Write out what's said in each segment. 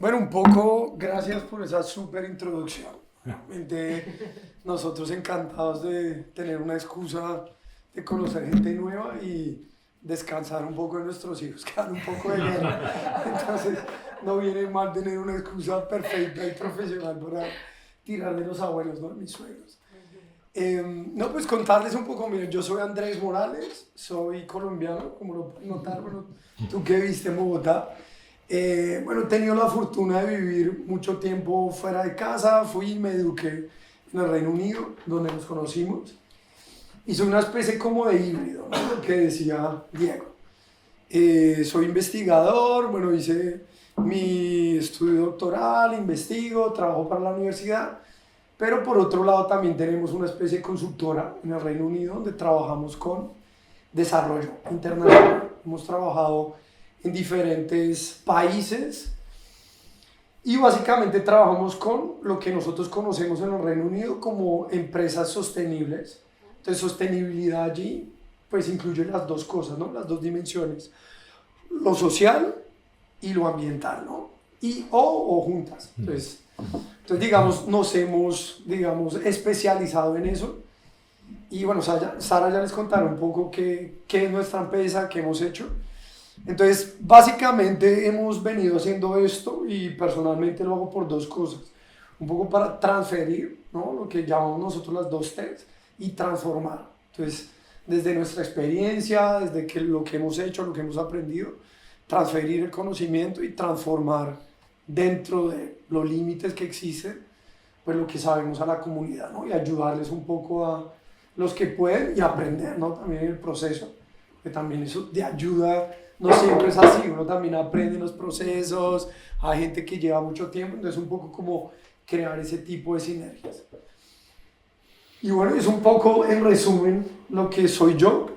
Bueno, un poco, gracias por esa súper introducción. Realmente nosotros encantados de tener una excusa de conocer gente nueva y descansar un poco de nuestros hijos, que dan un poco de guerra. Entonces, no viene mal tener una excusa perfecta y profesional para tirar de los abuelos, ¿no? Mis suegros. No, pues contarles un poco, miren, yo soy Andrés Morales, soy colombiano, como lo pueden notar, bueno, tú que viste en Bogotá. Bueno, he tenido la fortuna de vivir mucho tiempo fuera de casa, fui y me eduqué en el Reino Unido, donde nos conocimos, y soy una especie como de híbrido, ¿no? Lo que decía Diego. Soy investigador, bueno, hice mi estudio doctoral, investigo, trabajo para la universidad, pero por otro lado también tenemos una especie de consultora en el Reino Unido donde trabajamos con desarrollo internacional. Hemos trabajado en diferentes países y básicamente trabajamos con lo que nosotros conocemos en el Reino Unido como empresas sostenibles. Entonces, sostenibilidad allí pues incluye las dos cosas, ¿no? Las dos dimensiones, lo social y lo ambiental, ¿no? Y o juntas. Entonces, digamos, nos hemos, digamos, especializado en eso. Y bueno, Sara ya les contará un poco qué es nuestra empresa, qué hemos hecho. Entonces, básicamente hemos venido haciendo esto y personalmente lo hago por dos cosas. Un poco para transferir, ¿no? Lo que llamamos nosotros las dos T's y transformar. Entonces, desde nuestra experiencia, desde lo que hemos hecho, lo que hemos aprendido, transferir el conocimiento y transformar dentro de los límites que existen, pues lo que sabemos a la comunidad, ¿no? Y ayudarles un poco a los que pueden y aprender, ¿no? También el proceso, que también eso de ayuda no siempre es así, uno también aprende los procesos, hay gente que lleva mucho tiempo, entonces un poco como crear ese tipo de sinergias. Y bueno, es un poco en resumen lo que soy yo.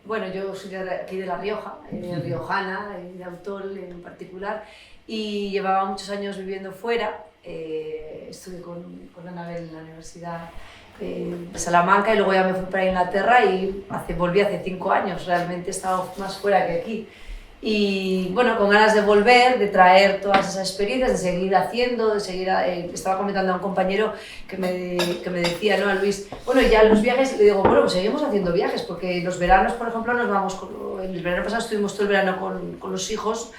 Bueno, yo soy de aquí de La Rioja, riojana, de Autol en particular, y llevaba muchos años viviendo fuera. Estuve con Anabel en la Universidad de Salamanca y luego ya me fui para Inglaterra y volví hace 5 años. Realmente he estado más fuera que aquí. Y bueno, con ganas de volver, de traer todas esas experiencias, de seguir haciendo, de seguir... estaba comentando a un compañero que me decía, ¿no? A Luis, bueno, ya los viajes, le digo, bueno, pues seguimos haciendo viajes, porque los veranos, por ejemplo, nos vamos, el verano pasado estuvimos todo el verano con los hijos,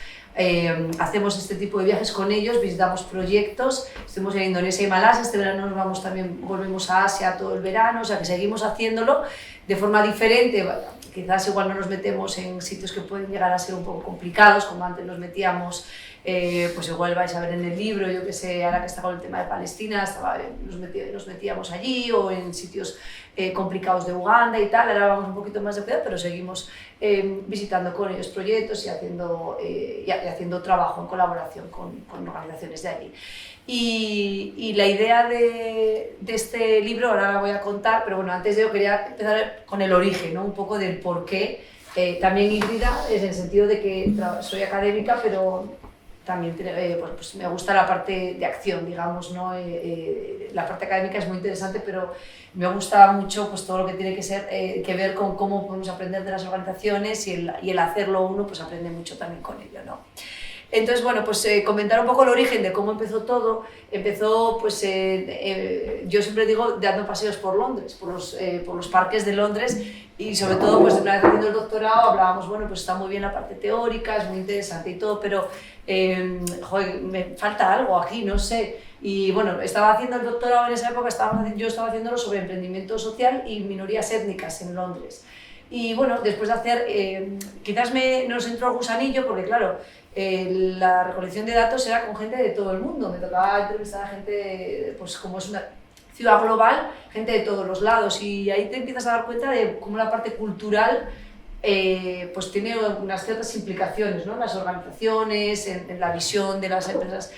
hacemos este tipo de viajes con ellos, visitamos proyectos, estuvimos en Indonesia y Malasia, este verano nos vamos también, volvemos a Asia todo el verano, o sea que seguimos haciéndolo de forma diferente. Quizás igual no nos metemos en sitios que pueden llegar a ser un poco complicados, como antes nos metíamos, pues igual vais a ver en el libro, yo que sé, ahora que está con el tema de Palestina, nos metíamos allí, o en sitios complicados de Uganda y tal, ahora vamos un poquito más de cuidado, pero seguimos visitando con ellos proyectos y haciendo trabajo en colaboración con organizaciones de allí. Y la idea de este libro, ahora la voy a contar, pero bueno, antes de ello quería empezar con el origen, ¿no? Un poco del por qué, también híbrida, en el sentido de que soy académica, pero también pues me gusta la parte de acción, digamos, ¿no? La parte académica es muy interesante, pero me gusta mucho pues, todo lo que tiene que ver con cómo podemos aprender de las organizaciones y el hacerlo uno, pues aprende mucho también con ello, ¿no? Entonces, bueno, pues comentar un poco el origen de cómo empezó todo. Empezó, pues, yo siempre digo, dando paseos por Londres, por los parques de Londres, y sobre todo, pues, una vez haciendo el doctorado, hablábamos, bueno, pues está muy bien la parte teórica, es muy interesante y todo, pero, joder, me falta algo aquí, no sé. Y bueno, estaba haciendo el doctorado en esa época, yo estaba haciéndolo sobre emprendimiento social y minorías étnicas en Londres. Y bueno, después de hacer, quizás nos entró el gusanillo, porque claro, la recolección de datos era con gente de todo el mundo, me tocaba entrevistar a gente, pues como es una ciudad global, gente de todos los lados, y ahí te empiezas a dar cuenta de cómo la parte cultural pues tiene unas ciertas implicaciones, ¿no? En las organizaciones, en la visión de las empresas.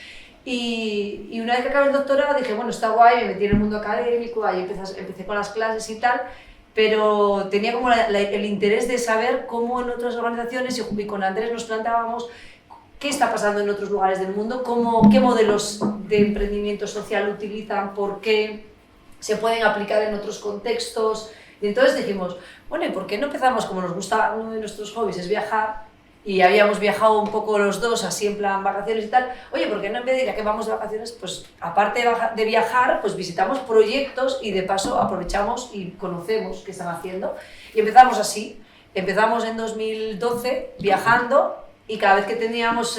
Y una vez que acabé el doctorado dije, bueno, está guay, me metí en el mundo académico, ahí empecé con las clases y tal, pero tenía como el interés de saber cómo en otras organizaciones, y con Andrés nos planteábamos qué está pasando en otros lugares del mundo, qué modelos de emprendimiento social utilizan, por qué se pueden aplicar en otros contextos. Y entonces dijimos, bueno, ¿y por qué no empezamos, como nos gusta, uno de nuestros hobbies es viajar, y habíamos viajado un poco los dos, así en plan vacaciones y tal. Oye, ¿por qué no en vez de ir a que vamos de vacaciones, pues aparte de viajar, pues visitamos proyectos y de paso aprovechamos y conocemos qué están haciendo? Y empezamos así. Empezamos en 2012 viajando y cada vez que teníamos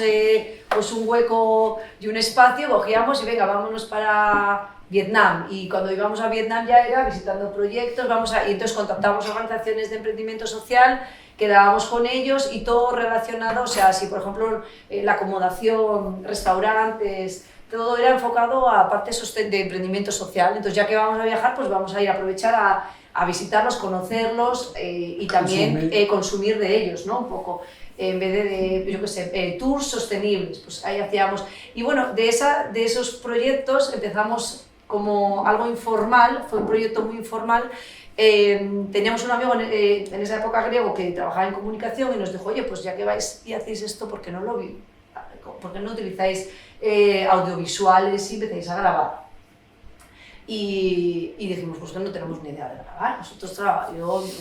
pues un hueco y un espacio, cogíamos y venga, vámonos para Vietnam. Y cuando íbamos a Vietnam ya era visitando proyectos, y entonces contactábamos organizaciones de emprendimiento social, quedábamos con ellos y todo relacionado, o sea, si por ejemplo la acomodación, restaurantes, todo era enfocado a partes de emprendimiento social. Entonces ya que vamos a viajar, pues vamos a ir a aprovechar a visitarlos, conocerlos y también consumir de ellos, ¿no? Un poco, en vez de yo qué sé, tours sostenibles, pues ahí hacíamos. Y bueno, de esos proyectos empezamos como algo informal, fue un proyecto muy informal. Teníamos un amigo en esa época griego que trabajaba en comunicación y nos dijo, oye, pues ya que vais y hacéis esto, ¿por qué no utilizáis audiovisuales y empezáis a grabar? Y dijimos, pues que no tenemos ni idea de grabar,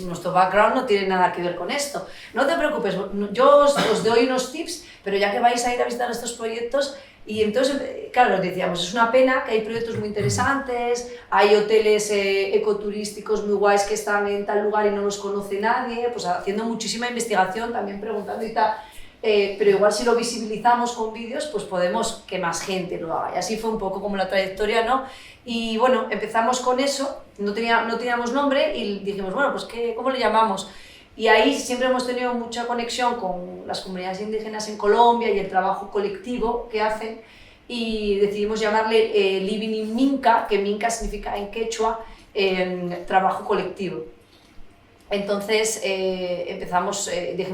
nuestro background no tiene nada que ver con esto. No te preocupes, yo os doy unos tips, pero ya que vais a ir a visitar estos proyectos, y entonces, claro, decíamos, es una pena que hay proyectos muy interesantes, hay hoteles ecoturísticos muy guays que están en tal lugar y no los conoce nadie, pues haciendo muchísima investigación, también preguntando y tal. Pero igual si lo visibilizamos con vídeos, pues podemos que más gente lo haga. Y así fue un poco como la trayectoria, ¿no? Y bueno, empezamos con eso, no teníamos nombre y dijimos, bueno, pues ¿cómo le llamamos? Y ahí siempre hemos tenido mucha conexión con las comunidades indígenas en Colombia y el trabajo colectivo que hacen y decidimos llamarle Living in Minca, que Minca significa en quechua trabajo colectivo. Entonces dijimos,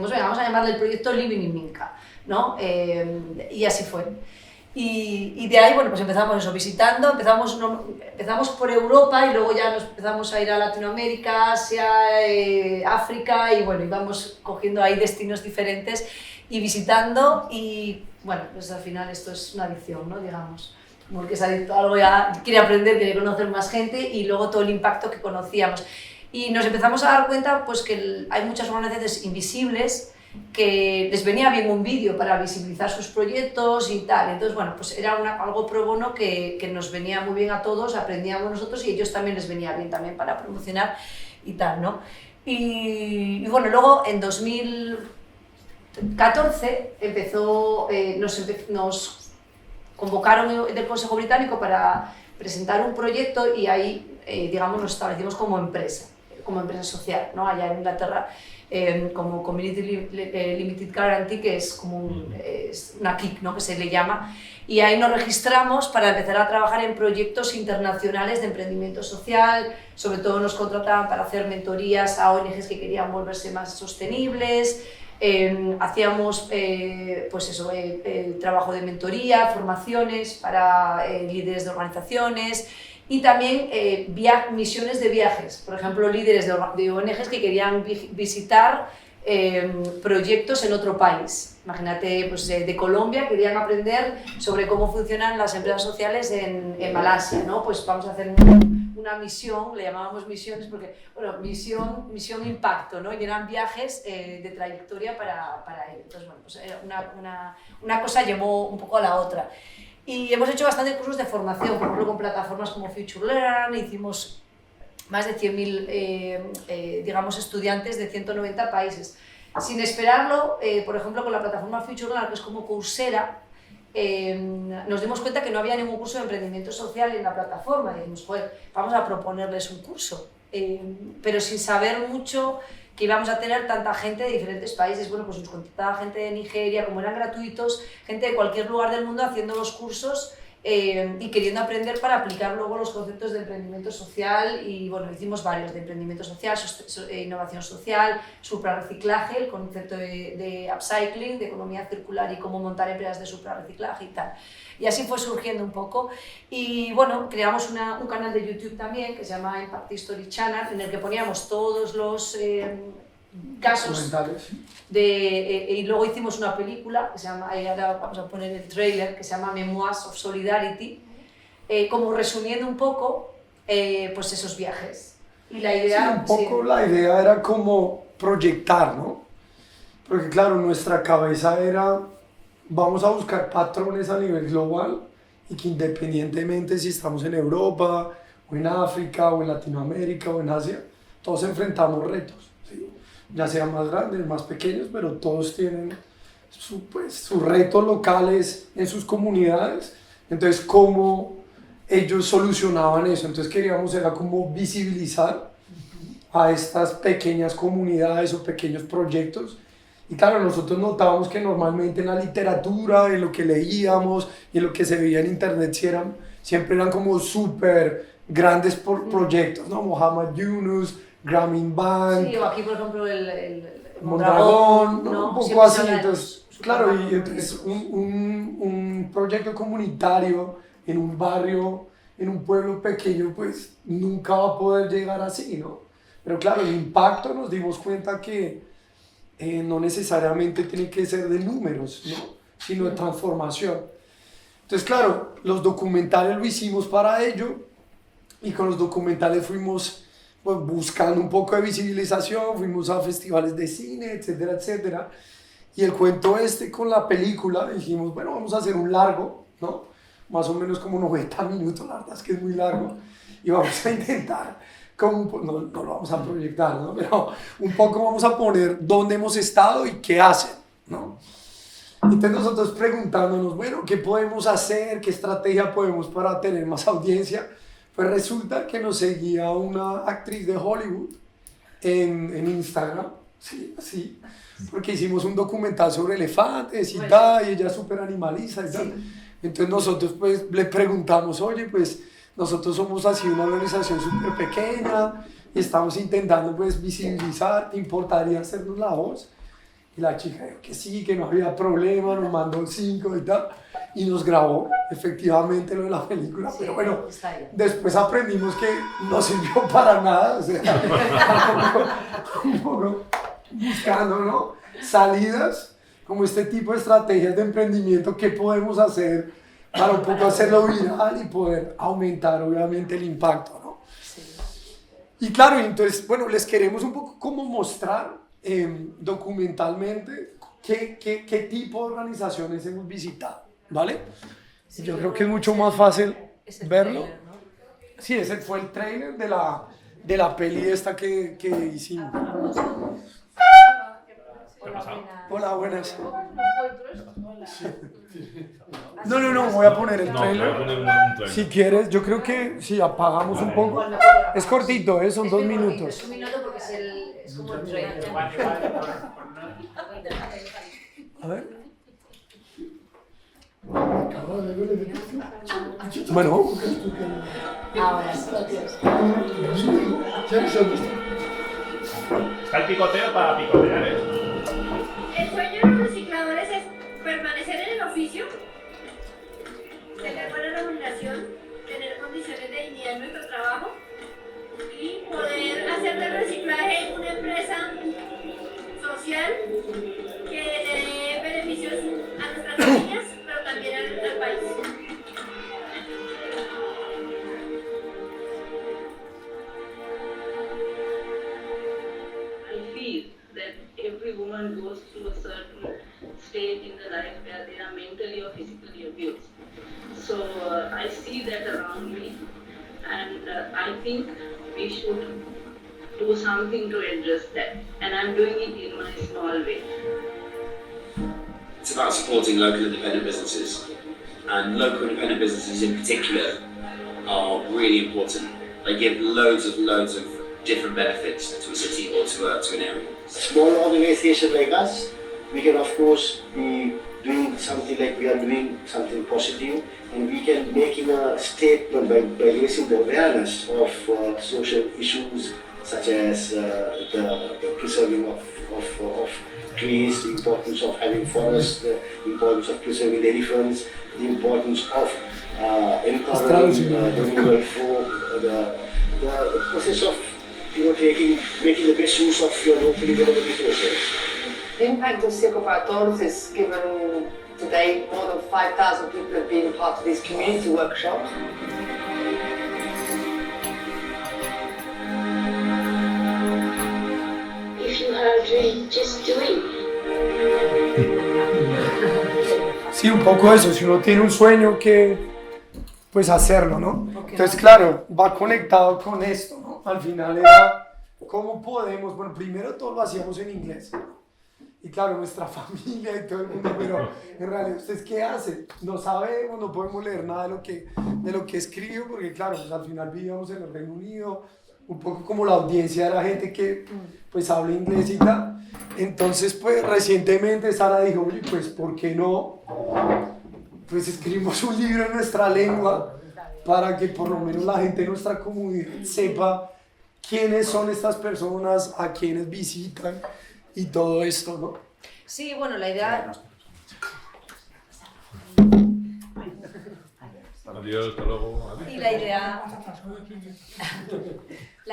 venga, vamos a llamarle el proyecto Living in Minca, ¿no? Y así fue. Y de ahí, bueno, pues empezamos eso, visitando, empezamos por Europa y luego ya nos empezamos a ir a Latinoamérica, Asia, África y bueno, íbamos cogiendo ahí destinos diferentes y visitando y bueno, pues al final esto es una adicción, ¿no? Digamos, porque es adicto a algo, ya quiere aprender, quiere conocer más gente y luego todo el impacto que conocíamos. Y nos empezamos a dar cuenta pues, que hay muchas organizaciones invisibles que les venía bien un vídeo para visibilizar sus proyectos y tal. Entonces, bueno, pues era algo pro bono que nos venía muy bien a todos, aprendíamos nosotros y a ellos también les venía bien también para promocionar y tal, ¿no? Y bueno, luego en 2014 nos convocaron del Consejo Británico para presentar un proyecto y ahí, digamos, nos establecimos como empresa social, ¿no? Allá en Inglaterra, como Community Limited Guarantee, que es como una KIC, ¿no? Que se le llama, y ahí nos registramos para empezar a trabajar en proyectos internacionales de emprendimiento social. Sobre todo nos contrataban para hacer mentorías a ONGs que querían volverse más sostenibles, hacíamos pues eso, el trabajo de mentoría, formaciones para líderes de organizaciones y también misiones de viajes, por ejemplo, líderes de ONGs que querían visitar proyectos en otro país. Imagínate, pues, de Colombia querían aprender sobre cómo funcionan las empresas sociales en Malasia, ¿no? Pues vamos a hacer una misión, le llamábamos misiones porque, bueno, misión impacto, ¿no? Y eran viajes de trayectoria para ello. Entonces, bueno, pues una cosa llevó un poco a la otra. Y hemos hecho bastantes cursos de formación, por ejemplo, con plataformas como Future Learn, hicimos más de 100.000 digamos, estudiantes de 190 países. Sin esperarlo, por ejemplo, con la plataforma Future Learn, que es como Coursera, nos dimos cuenta que no había ningún curso de emprendimiento social en la plataforma y dijimos, joder, vamos a proponerles un curso, pero sin saber mucho que íbamos a tener tanta gente de diferentes países. Bueno, pues nos contactaba gente de Nigeria, como eran gratuitos, gente de cualquier lugar del mundo haciendo los cursos y queriendo aprender para aplicar luego los conceptos de emprendimiento social. Y bueno, hicimos varios de emprendimiento social, innovación social, suprarreciclaje, el concepto de upcycling, de economía circular y cómo montar empresas de suprarreciclaje y tal. Y así fue surgiendo un poco. Y bueno, creamos un canal de YouTube también que se llama Impact History Channel, en el que poníamos todos los casos y luego hicimos una película que se llama, ahora vamos a poner el trailer, que se llama Memoirs of Solidarity, como resumiendo un poco pues esos viajes. Y la idea, sí, un poco sí. La idea era como proyectar, ¿no? porque claro, nuestra cabeza era, vamos a buscar patrones a nivel global y que independientemente si estamos en Europa, o en África, o en Latinoamérica, o en Asia, todos enfrentamos retos, ¿sí? Ya sean más grandes, más pequeños, pero todos tienen sus retos locales en sus comunidades. Entonces, ¿cómo ellos solucionaban eso? Entonces queríamos era como visibilizar a estas pequeñas comunidades o pequeños proyectos. Y claro, nosotros notábamos que normalmente en la literatura, en lo que leíamos y en lo que se veía en internet, siempre eran como súper grandes proyectos, ¿no? Mohamed Yunus, Grameen Bank. Sí, o aquí por ejemplo el Mondragón, ¿no? Un poco siempre así. se habla de Entonces, claro, y entonces un proyecto comunitario en un barrio, en un pueblo pequeño, pues nunca va a poder llegar así, ¿no? Pero claro, el impacto nos dimos cuenta que no necesariamente tiene que ser de números, ¿no? Sino de transformación. Entonces, claro, los documentales lo hicimos para ello y con los documentales fuimos pues, buscando un poco de visibilización, fuimos a festivales de cine, etcétera, etcétera. Y el cuento con la película, dijimos, bueno, vamos a hacer un largo, ¿no? Más o menos como 90 minutos, la verdad es que es muy largo. Y vamos a intentar, no lo vamos a proyectar, ¿no? Pero un poco vamos a poner dónde hemos estado y qué hacen, ¿no? Entonces nosotros preguntándonos, bueno, ¿qué podemos hacer? ¿Qué estrategia podemos para tener más audiencia? Pues resulta que nos seguía una actriz de Hollywood en Instagram, sí, así, porque hicimos un documental sobre elefantes y tal, y ella es súper animalista y tal. Sí. Entonces nosotros pues le preguntamos, oye, pues nosotros somos así una organización súper pequeña y estamos intentando pues visibilizar, ¿te importaría hacernos la voz? Y la chica dijo que sí, que no había problema, nos mandó 5 y tal, y nos grabó efectivamente lo de la película, sí, pero bueno, después aprendimos que no sirvió para nada, o sea, un poco buscando, ¿no? Salidas, como este tipo de estrategias de emprendimiento, ¿qué podemos hacer para un poco hacerlo viral y poder aumentar obviamente el impacto, ¿no? Sí. Y claro, entonces, bueno, les queremos un poco como mostrar documentalmente qué tipo de organizaciones hemos visitado, ¿vale? Sí, yo creo que es mucho más fácil verlo. Trailer, ¿no? Sí, ese fue el trailer de la peli esta que hicimos. Hola, buenas. No, voy a poner el trailer. Voy a poner un trailer. Si quieres, yo creo que si apagamos un poco. Es cortito, son 2 minutos. Es un minuto porque es como el trailer. A ver. Bueno. Ahora sí. Está el picoteo para picotear, ¿eh? El sueño de los recicladores es permanecer en el oficio, tener buena remuneración, tener condiciones de dignidad en nuestro trabajo y poder hacer del reciclaje una empresa social que le dé beneficios a nuestras familias, pero también al país. I feel that every woman goes through a certain stage in the life where they are mentally or physically abused. So I see that around me, and I think we should do something to address that, and I'm doing it in my small way. It's about supporting local independent businesses, and local independent businesses in particular are really important. They give loads of different benefits to a city or to an area. A small organization like us, we can of course be doing something like we are doing something positive, and we can making a statement by raising the awareness of social issues such as the preserving of trees, the importance of having forests, the importance of preserving the elephants, the importance of encouraging the rural folk, the process of making the best use of your locally available resources. The impact of Circle is given today more than 5,000 people have been part of these community workshops. If you have a dream, just do it. Sí, un poco eso, si uno tiene un sueño que, pues hacerlo, ¿no? ¿Por qué Entonces, no? claro, va conectado con esto, ¿no? Al final era, ¿cómo podemos? Bueno, primero todo lo hacíamos en inglés, ¿no? Y claro, nuestra familia y todo el mundo, pero en realidad, ¿ustedes qué hacen? No sabemos, no podemos leer nada de lo que escribo, porque claro, pues al final vivíamos en el Reino Unido, un poco como la audiencia de la gente que pues habla inglés y tal. Entonces, pues recientemente Sara dijo, oye, pues ¿por qué no? Pues escribimos un libro en nuestra lengua para que por lo menos la gente de nuestra comunidad sepa quiénes son estas personas, a quienes visitan y todo esto, ¿no? Sí, bueno, la idea... Adiós, hasta luego. Y la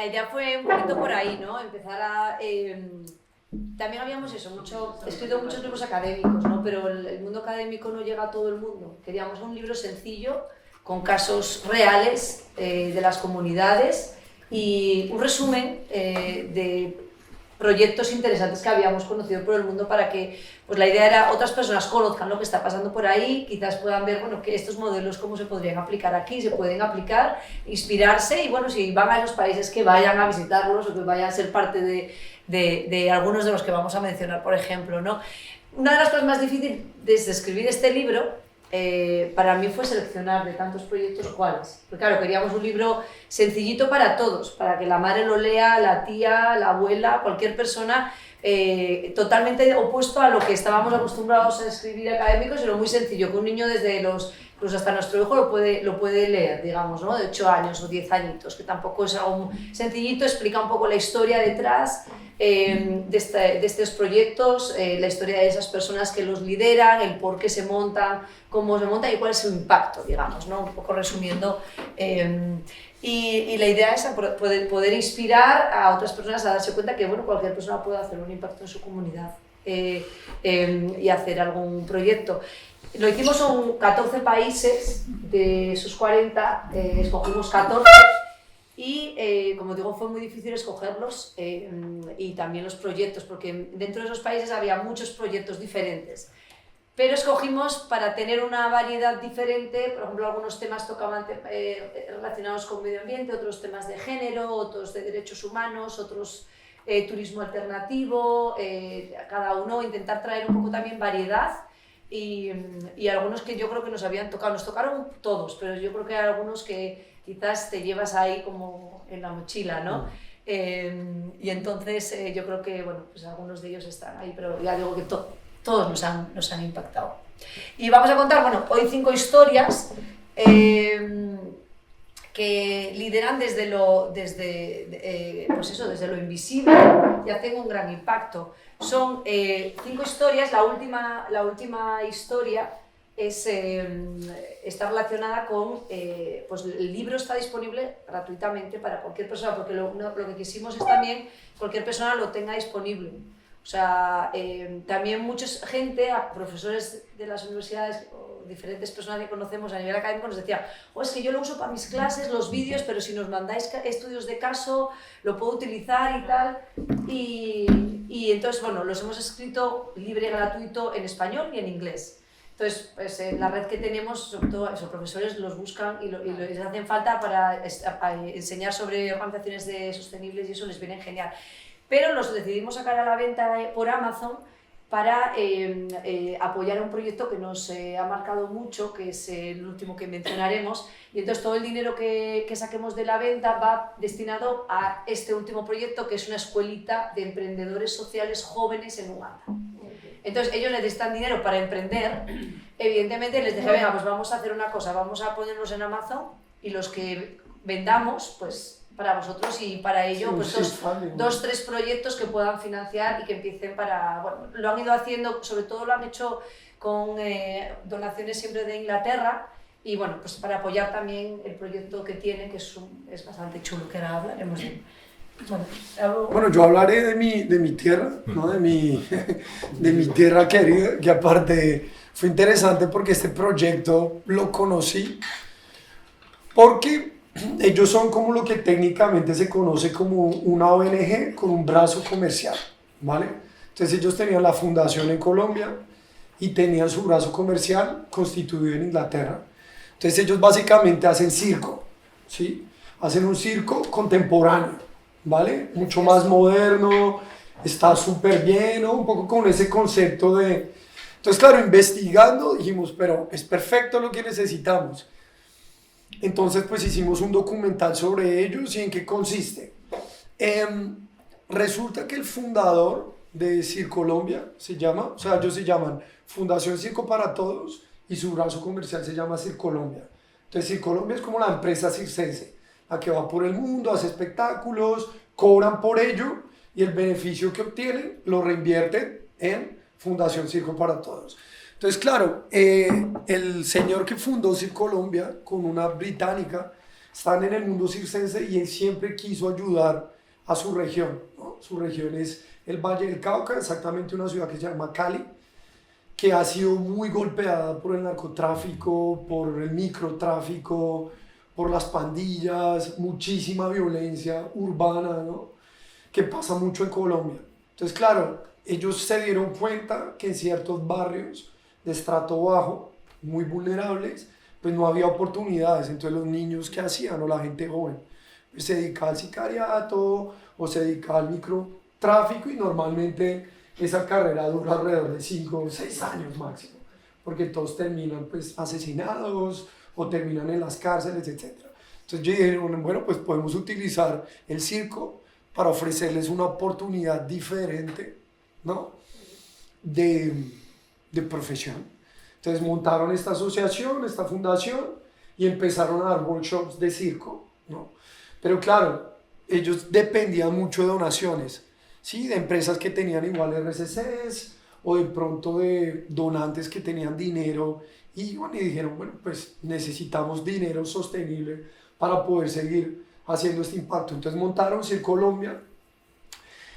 idea fue un poquito por ahí, ¿no? Empezar a... también habíamos escrito muchos libros académicos, ¿no? Pero el mundo académico no llega a todo el mundo. Queríamos un libro sencillo, con casos reales de las comunidades y un resumen de proyectos interesantes que habíamos conocido por el mundo para que, pues la idea era otras personas conozcan lo que está pasando por ahí, quizás puedan ver, bueno, que estos modelos cómo se podrían aplicar aquí, se pueden aplicar, inspirarse y bueno, si van a esos países que vayan a visitarlos o que vayan a ser parte de algunos de los que vamos a mencionar, por ejemplo, ¿no? Una de las cosas más difíciles de escribir este libro para mí fue seleccionar de tantos proyectos cuáles. Porque claro, queríamos un libro sencillito para todos, para que la madre lo lea, la tía, la abuela, cualquier persona, totalmente opuesto a lo que estábamos acostumbrados a escribir académicos, sino muy sencillo, que un niño desde incluso hasta nuestro hijo lo puede leer, digamos, ¿no? De 8 años o 10 añitos, que tampoco es algo sencillito, explica un poco la historia detrás de estos proyectos, la historia de esas personas que los lideran, el por qué se montan, cómo se montan y cuál es su impacto, digamos, ¿no? Un poco resumiendo. Y la idea es poder inspirar a otras personas a darse cuenta que bueno, cualquier persona puede hacer un impacto en su comunidad y hacer algún proyecto. Lo hicimos en 14 países, de esos 40 escogimos 14 y como digo fue muy difícil escogerlos y también los proyectos porque dentro de esos países había muchos proyectos diferentes. Pero escogimos para tener una variedad diferente, por ejemplo, algunos temas tocaban relacionados con medio ambiente, otros temas de género, otros de derechos humanos, otros turismo alternativo, cada uno intentar traer un poco también variedad y algunos que yo creo que nos habían tocado, nos tocaron todos, pero yo creo que hay algunos que quizás te llevas ahí como en la mochila, ¿no? Y entonces yo creo que, bueno, pues algunos de ellos están ahí, pero ya digo que todos nos han impactado. Y vamos a contar, bueno, hoy 5 historias que lideran desde lo invisible y hacen un gran impacto. Son 5 historias, la última historia está relacionada con, pues el libro está disponible gratuitamente para cualquier persona, porque lo que quisimos es también cualquier persona lo tenga disponible. O sea, también mucha gente, profesores de las universidades o diferentes personas que conocemos a nivel académico nos decían es que yo lo uso para mis clases, los vídeos, pero si nos mandáis estudios de caso lo puedo utilizar y tal. Y entonces, bueno, los hemos escrito libre y gratuito en español y en inglés. Entonces, pues, en la red que tenemos, sobre todo esos profesores los buscan y les hacen falta para enseñar sobre organizaciones sostenibles y eso les viene genial. Pero los decidimos sacar a la venta por Amazon para apoyar un proyecto que nos ha marcado mucho, que es el último que mencionaremos, y entonces todo el dinero que saquemos de la venta va destinado a este último proyecto, que es una escuelita de emprendedores sociales jóvenes en Uganda. Entonces ellos necesitan dinero para emprender, evidentemente les dije, venga, pues vamos a hacer una cosa, vamos a ponernos en Amazon y los que vendamos, pues para vosotros y para ello, pues 2-3 proyectos que puedan financiar y que empiecen bueno, lo han ido haciendo, sobre todo lo han hecho con donaciones siempre de Inglaterra y bueno, pues para apoyar también el proyecto que tiene, que es bastante chulo, que ahora hablaremos de. Bueno, yo hablaré de mi tierra, ¿no? de mi tierra querida, que aparte fue interesante porque este proyecto lo conocí porque ellos son como lo que técnicamente se conoce como una ONG con un brazo comercial, ¿vale? Entonces ellos tenían la fundación en Colombia y tenían su brazo comercial constituido en Inglaterra. Entonces ellos básicamente hacen circo, ¿sí? Hacen un circo contemporáneo, ¿vale? Mucho más moderno, está súper bien, ¿no? Un poco con ese concepto de... Entonces, claro, investigando dijimos, pero es perfecto lo que necesitamos. Entonces, pues hicimos un documental sobre ellos y en qué consiste. Resulta que el fundador de Circolombia se llama, o sea, ellos se llaman Fundación Circo para Todos y su brazo comercial se llama Circolombia. Entonces, Circolombia es como la empresa circense, la que va por el mundo, hace espectáculos, cobran por ello y el beneficio que obtienen lo reinvierten en Fundación Circo para Todos. Entonces, claro, el señor que fundó Circolombia con una británica están en el mundo circense y él siempre quiso ayudar a su región, ¿no? Su región es el Valle del Cauca, exactamente una ciudad que se llama Cali, que ha sido muy golpeada por el narcotráfico, por el microtráfico, por las pandillas, muchísima violencia urbana, ¿no? Que pasa mucho en Colombia. Entonces, claro, ellos se dieron cuenta que en ciertos barrios de estrato bajo, muy vulnerables, pues no había oportunidades. Entonces los niños, ¿qué hacían? O la gente joven, pues se dedicaba al sicariato o se dedicaba al microtráfico y normalmente esa carrera dura alrededor de 5 o 6 años máximo, porque todos terminan pues asesinados o terminan en las cárceles, etc. Entonces yo dije, bueno, pues podemos utilizar el circo para ofrecerles una oportunidad diferente, ¿no? de profesión. Entonces montaron esta asociación, esta fundación y empezaron a dar workshops de circo, ¿no? Pero claro, ellos dependían mucho de donaciones, ¿sí? De empresas que tenían igual RCCs o de pronto de donantes que tenían dinero y, bueno, y dijeron, bueno, pues necesitamos dinero sostenible para poder seguir haciendo este impacto. Entonces montaron Circolombia,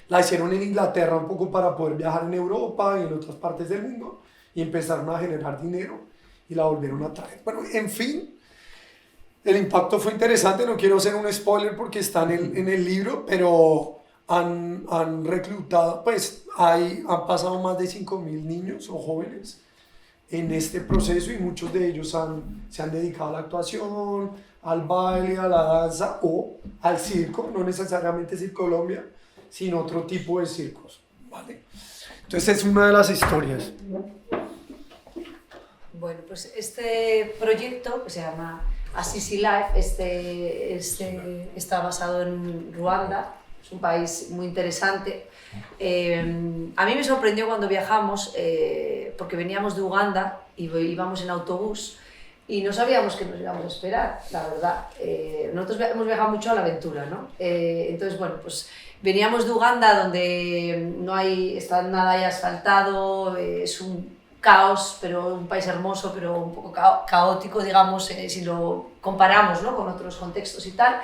la hicieron en Inglaterra un poco para poder viajar en Europa y en otras partes del mundo y empezaron a generar dinero y la volvieron a traer. Bueno, en fin, el impacto fue interesante, no quiero hacer un spoiler porque está en el libro, pero han reclutado, pues han pasado más de 5.000 niños o jóvenes en este proceso y muchos de ellos se han dedicado a la actuación, al baile, a la danza o al circo, no necesariamente Circolombia, sino otro tipo de circos, ¿vale? Entonces es una de las historias. Bueno, pues este proyecto que se llama Assisi Life, está basado en Ruanda, es un país muy interesante. A mí me sorprendió cuando viajamos, porque veníamos de Uganda y íbamos en autobús y no sabíamos qué nos íbamos a esperar, la verdad. Nosotros hemos viajado mucho a la aventura, ¿no? Entonces, bueno, pues veníamos de Uganda donde no está nada ahí asfaltado, es un caos, pero un país hermoso, pero un poco caótico, digamos, si lo comparamos, ¿no? Con otros contextos y tal.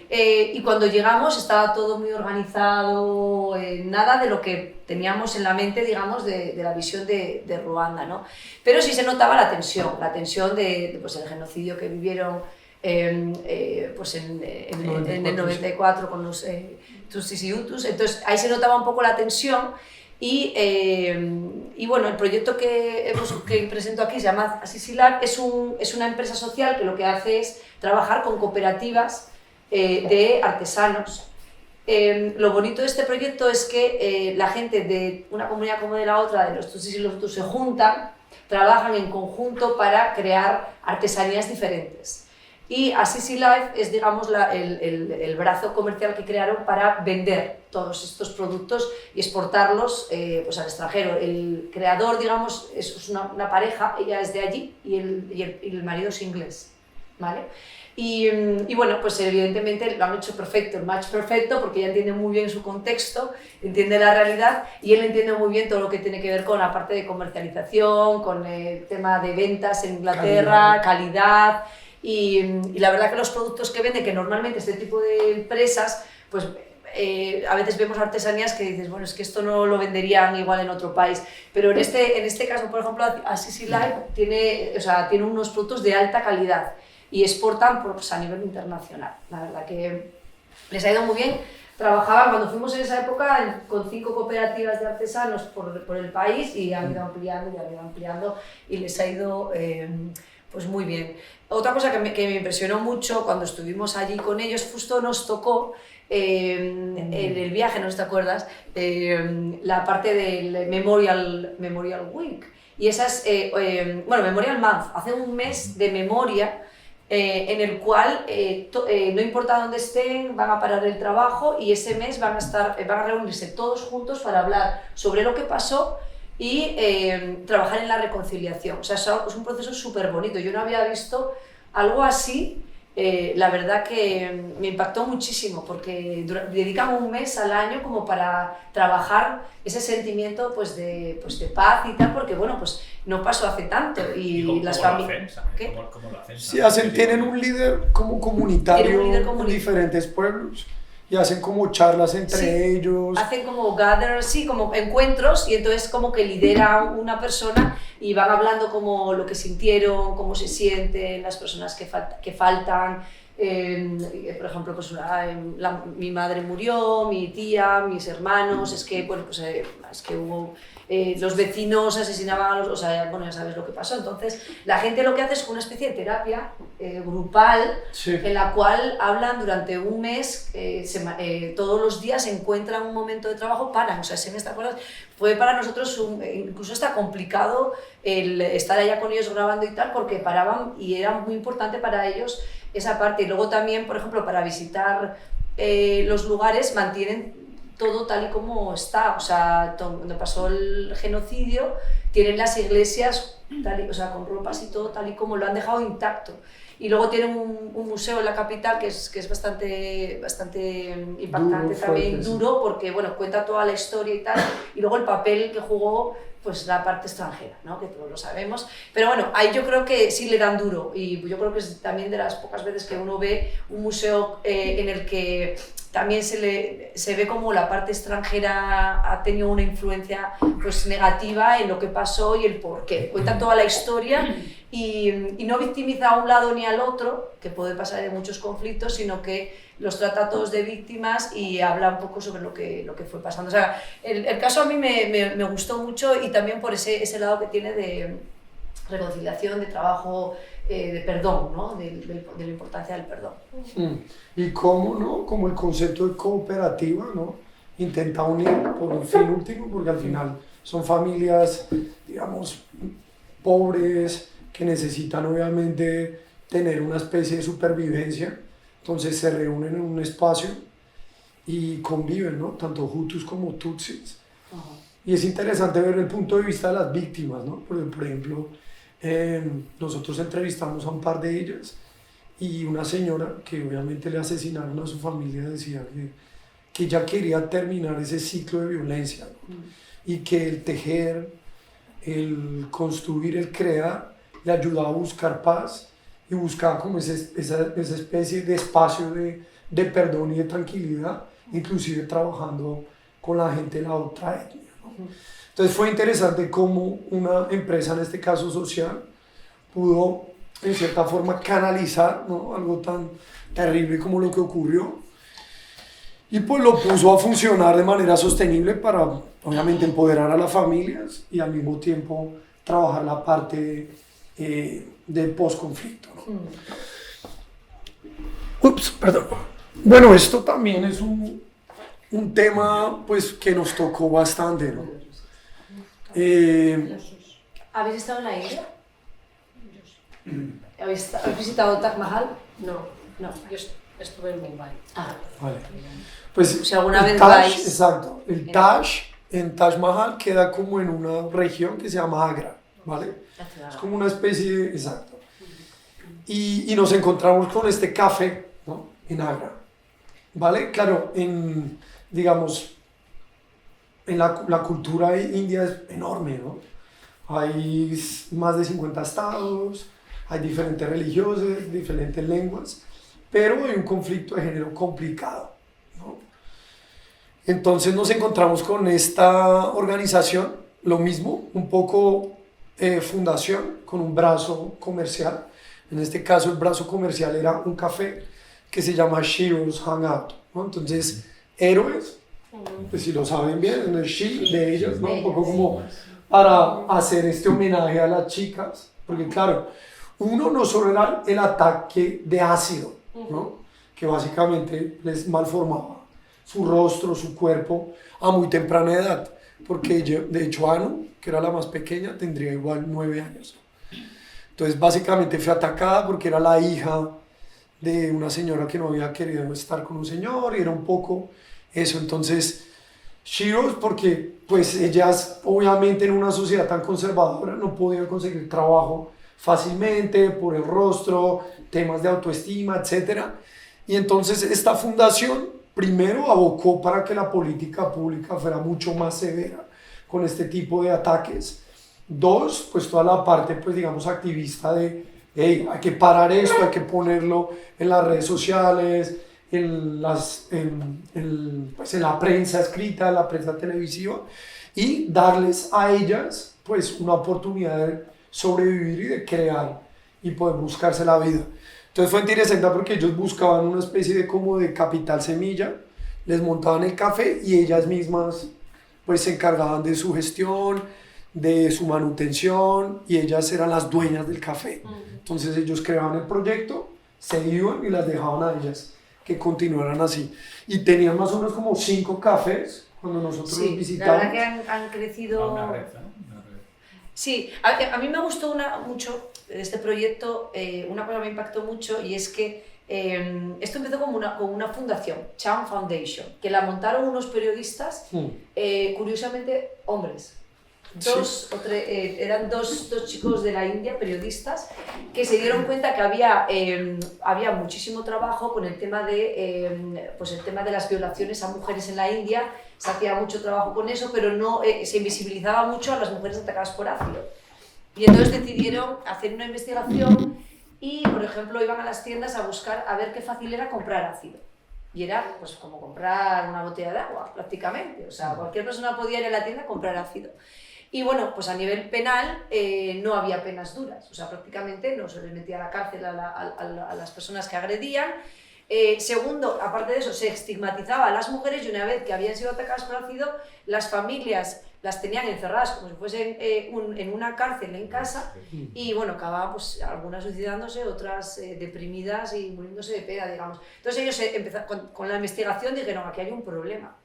Y cuando llegamos estaba todo muy organizado, nada de lo que teníamos en la mente, digamos, de la visión de Ruanda, ¿no? Pero sí se notaba la tensión de pues, el genocidio que vivieron pues en el 94 con los Tutsis y Hutus. Entonces ahí se notaba un poco la tensión. Y bueno, el proyecto que presento aquí se llama Assisi Life, es una empresa social que lo que hace es trabajar con cooperativas de artesanos. Lo bonito de este proyecto es que la gente de una comunidad como de la otra, de los Tutsis y los Hutus, se juntan, trabajan en conjunto para crear artesanías diferentes. Y Assisi Life es, digamos, el brazo comercial que crearon para vender todos estos productos y exportarlos pues al extranjero. El creador, digamos, es una pareja, ella es de allí y el marido es inglés, ¿vale? Y bueno, pues evidentemente lo han hecho perfecto, el match perfecto, porque ella entiende muy bien su contexto, entiende la realidad y él entiende muy bien todo lo que tiene que ver con la parte de comercialización, con el tema de ventas en Inglaterra, calidad. Y la verdad que los productos que vende, que normalmente este tipo de empresas, pues a veces vemos artesanías que dices, bueno, es que esto no lo venderían igual en otro país, pero en este caso, por ejemplo, Assisi Life tiene unos productos de alta calidad y exportan pues, a nivel internacional. La verdad que les ha ido muy bien. trabajaban, cuando fuimos en esa época, con 5 cooperativas de artesanos por el país y han ido ampliando y les ha ido pues muy bien. Otra cosa que me impresionó mucho cuando estuvimos allí con ellos, justo nos tocó en el viaje, no sé si te acuerdas, la parte del Memorial Week. Y esas, Memorial Month, hace un mes de memoria en el cual no importa dónde estén, van a parar el trabajo y ese mes van a reunirse todos juntos para hablar sobre lo que pasó y trabajar en la reconciliación. O sea, es un proceso súper bonito. Yo no había visto algo así. La verdad que me impactó muchísimo porque dedican un mes al año como para trabajar ese sentimiento pues de paz y tal, porque bueno, pues no pasó hace tanto y las familias... ¿Cómo lo hacen? Sí, tienen un líder como comunitario en diferentes pueblos y hacen como charlas entre ellos. Hacen como gathers, sí, como encuentros y entonces como que lidera una persona y van hablando como lo que sintieron, cómo se sienten, las personas que faltan. Por ejemplo, pues, mi madre murió, mi tía, mis hermanos, es que hubo... los vecinos asesinaban a los... O sea, bueno, ya sabes lo que pasó. Entonces, la gente lo que hace es una especie de terapia grupal en la cual hablan durante un mes, todos los días se encuentran un momento de trabajo, paran. O sea, ese mes, ¿te acuerdas? Fue para nosotros incluso hasta complicado el estar allá con ellos grabando y tal, porque paraban y era muy importante para ellos esa parte. Y luego también, por ejemplo, para visitar los lugares mantienen todo tal y como está, o sea, donde pasó el genocidio, tienen las iglesias con ropas y todo tal y como lo han dejado intacto. Y luego tienen un museo en la capital que es bastante impactante, también duro, porque bueno, cuenta toda la historia y tal, y luego el papel que jugó pues la parte extranjera, ¿no? Que todos lo sabemos. Pero bueno, ahí yo creo que sí le dan duro y yo creo que es también de las pocas veces que uno ve un museo en el que también se ve como la parte extranjera ha tenido una influencia pues negativa en lo que pasó y el por qué. Cuenta toda la historia y no victimiza a un lado ni al otro, que puede pasar en muchos conflictos, sino que los trata a todos de víctimas y habla un poco sobre lo que fue pasando. O sea, el caso a mí me gustó mucho y también por ese lado que tiene de reconciliación, de trabajo, de perdón, ¿no? de la importancia del perdón. Y cómo, ¿no? Como el concepto de cooperativa, ¿no? Intenta unir por un fin último, porque al final son familias, digamos, pobres, que necesitan obviamente tener una especie de supervivencia. Entonces se reúnen en un espacio y conviven, ¿no? Tanto Hutus como Tutsis. Y es interesante ver el punto de vista de las víctimas, ¿no? Por ejemplo, nosotros entrevistamos a un par de ellas y una señora que obviamente le asesinaron a su familia decía que ella quería terminar ese ciclo de violencia, ¿no? Y que el tejer, el construir, el crear le ayudaba a buscar paz y buscaba como esa especie de espacio de perdón y de tranquilidad, inclusive trabajando con la gente de la otra etnia, ¿no? Entonces fue interesante cómo una empresa, en este caso social, pudo en cierta forma canalizar, ¿no? Algo tan terrible como lo que ocurrió y pues lo puso a funcionar de manera sostenible para obviamente empoderar a las familias y al mismo tiempo trabajar la parte del post-conflicto, ¿no? Ups, perdón. Bueno, esto también es un tema pues que nos tocó bastante, ¿no? ¿Habéis estado en la India? ¿Habéis visitado Taj Mahal? No, yo estuve en Mumbai. Vale. Pues si alguna vez Taj, vais... exacto, el Taj en Taj Mahal queda como en una región que se llama Agra, ¿vale? Es como una especie, exacto. Y nos encontramos con este café, ¿no? En Agra, ¿vale? Claro, digamos, en la cultura india es enorme, ¿no? Hay más de 50 estados, hay diferentes religiones, diferentes lenguas, pero hay un conflicto de género complicado, ¿no? Entonces nos encontramos con esta organización, lo mismo, un poco fundación con un brazo comercial. En este caso el brazo comercial era un café que se llama Shiro's Hangout, ¿no? Entonces héroes, pues si lo saben bien, en el she de ellas, ¿no? Un poco como para hacer este homenaje a las chicas, porque claro, uno no solo era el ataque de ácido, ¿no? Que básicamente les malformaba su rostro, su cuerpo a muy temprana edad, porque de hecho Anu, que era la más pequeña, tendría igual 9 años. Entonces básicamente fue atacada porque era la hija de una señora que no había querido estar con un señor y era un poco eso. Entonces Sheroes, porque pues ellas obviamente en una sociedad tan conservadora no podían conseguir trabajo fácilmente por el rostro, temas de autoestima, etc. Y entonces esta fundación primero abocó para que la política pública fuera mucho más severa con este tipo de ataques. 2, pues toda la parte, pues digamos, activista de, hey, hay que parar esto, hay que ponerlo en las redes sociales, en la prensa escrita, en la prensa televisiva, y darles a ellas, pues, una oportunidad de sobrevivir y de crear y poder buscarse la vida. Entonces fue interesante porque ellos buscaban una especie de como de capital semilla, les montaban el café y ellas mismas pues se encargaban de su gestión, de su manutención, y ellas eran las dueñas del café. Entonces ellos creaban el proyecto, se iban y las dejaban a ellas que continuaran así. Y tenían más o menos como 5 cafés cuando nosotros los visitábamos. La verdad que han crecido... Una red, ¿no? Una red. Sí, a mí me gustó mucho de este proyecto, una cosa que me impactó mucho, y es que esto empezó como una fundación, Cham Foundation, que la montaron unos periodistas, curiosamente hombres. Eran dos chicos de la India, periodistas, que se dieron cuenta que había muchísimo trabajo con el tema de las violaciones a mujeres en la India. Se hacía mucho trabajo con eso, pero no se invisibilizaba mucho a las mujeres atacadas por ácido. Y entonces decidieron hacer una investigación y, por ejemplo, iban a las tiendas a buscar a ver qué fácil era comprar ácido. Y era pues como comprar una botella de agua, prácticamente. O sea, cualquier persona podía ir a la tienda a comprar ácido. Y bueno, pues a nivel penal no había penas duras, o sea, prácticamente no se les metía a la cárcel a las personas que agredían. Segundo, aparte de eso, se estigmatizaba a las mujeres, y una vez que habían sido atacadas por ácido, las familias las tenían encerradas como si fuesen en una cárcel en casa, y bueno, acababan pues algunas suicidándose, otras deprimidas y muriéndose de pena, digamos. Entonces ellos con la investigación dijeron, aquí hay un problema.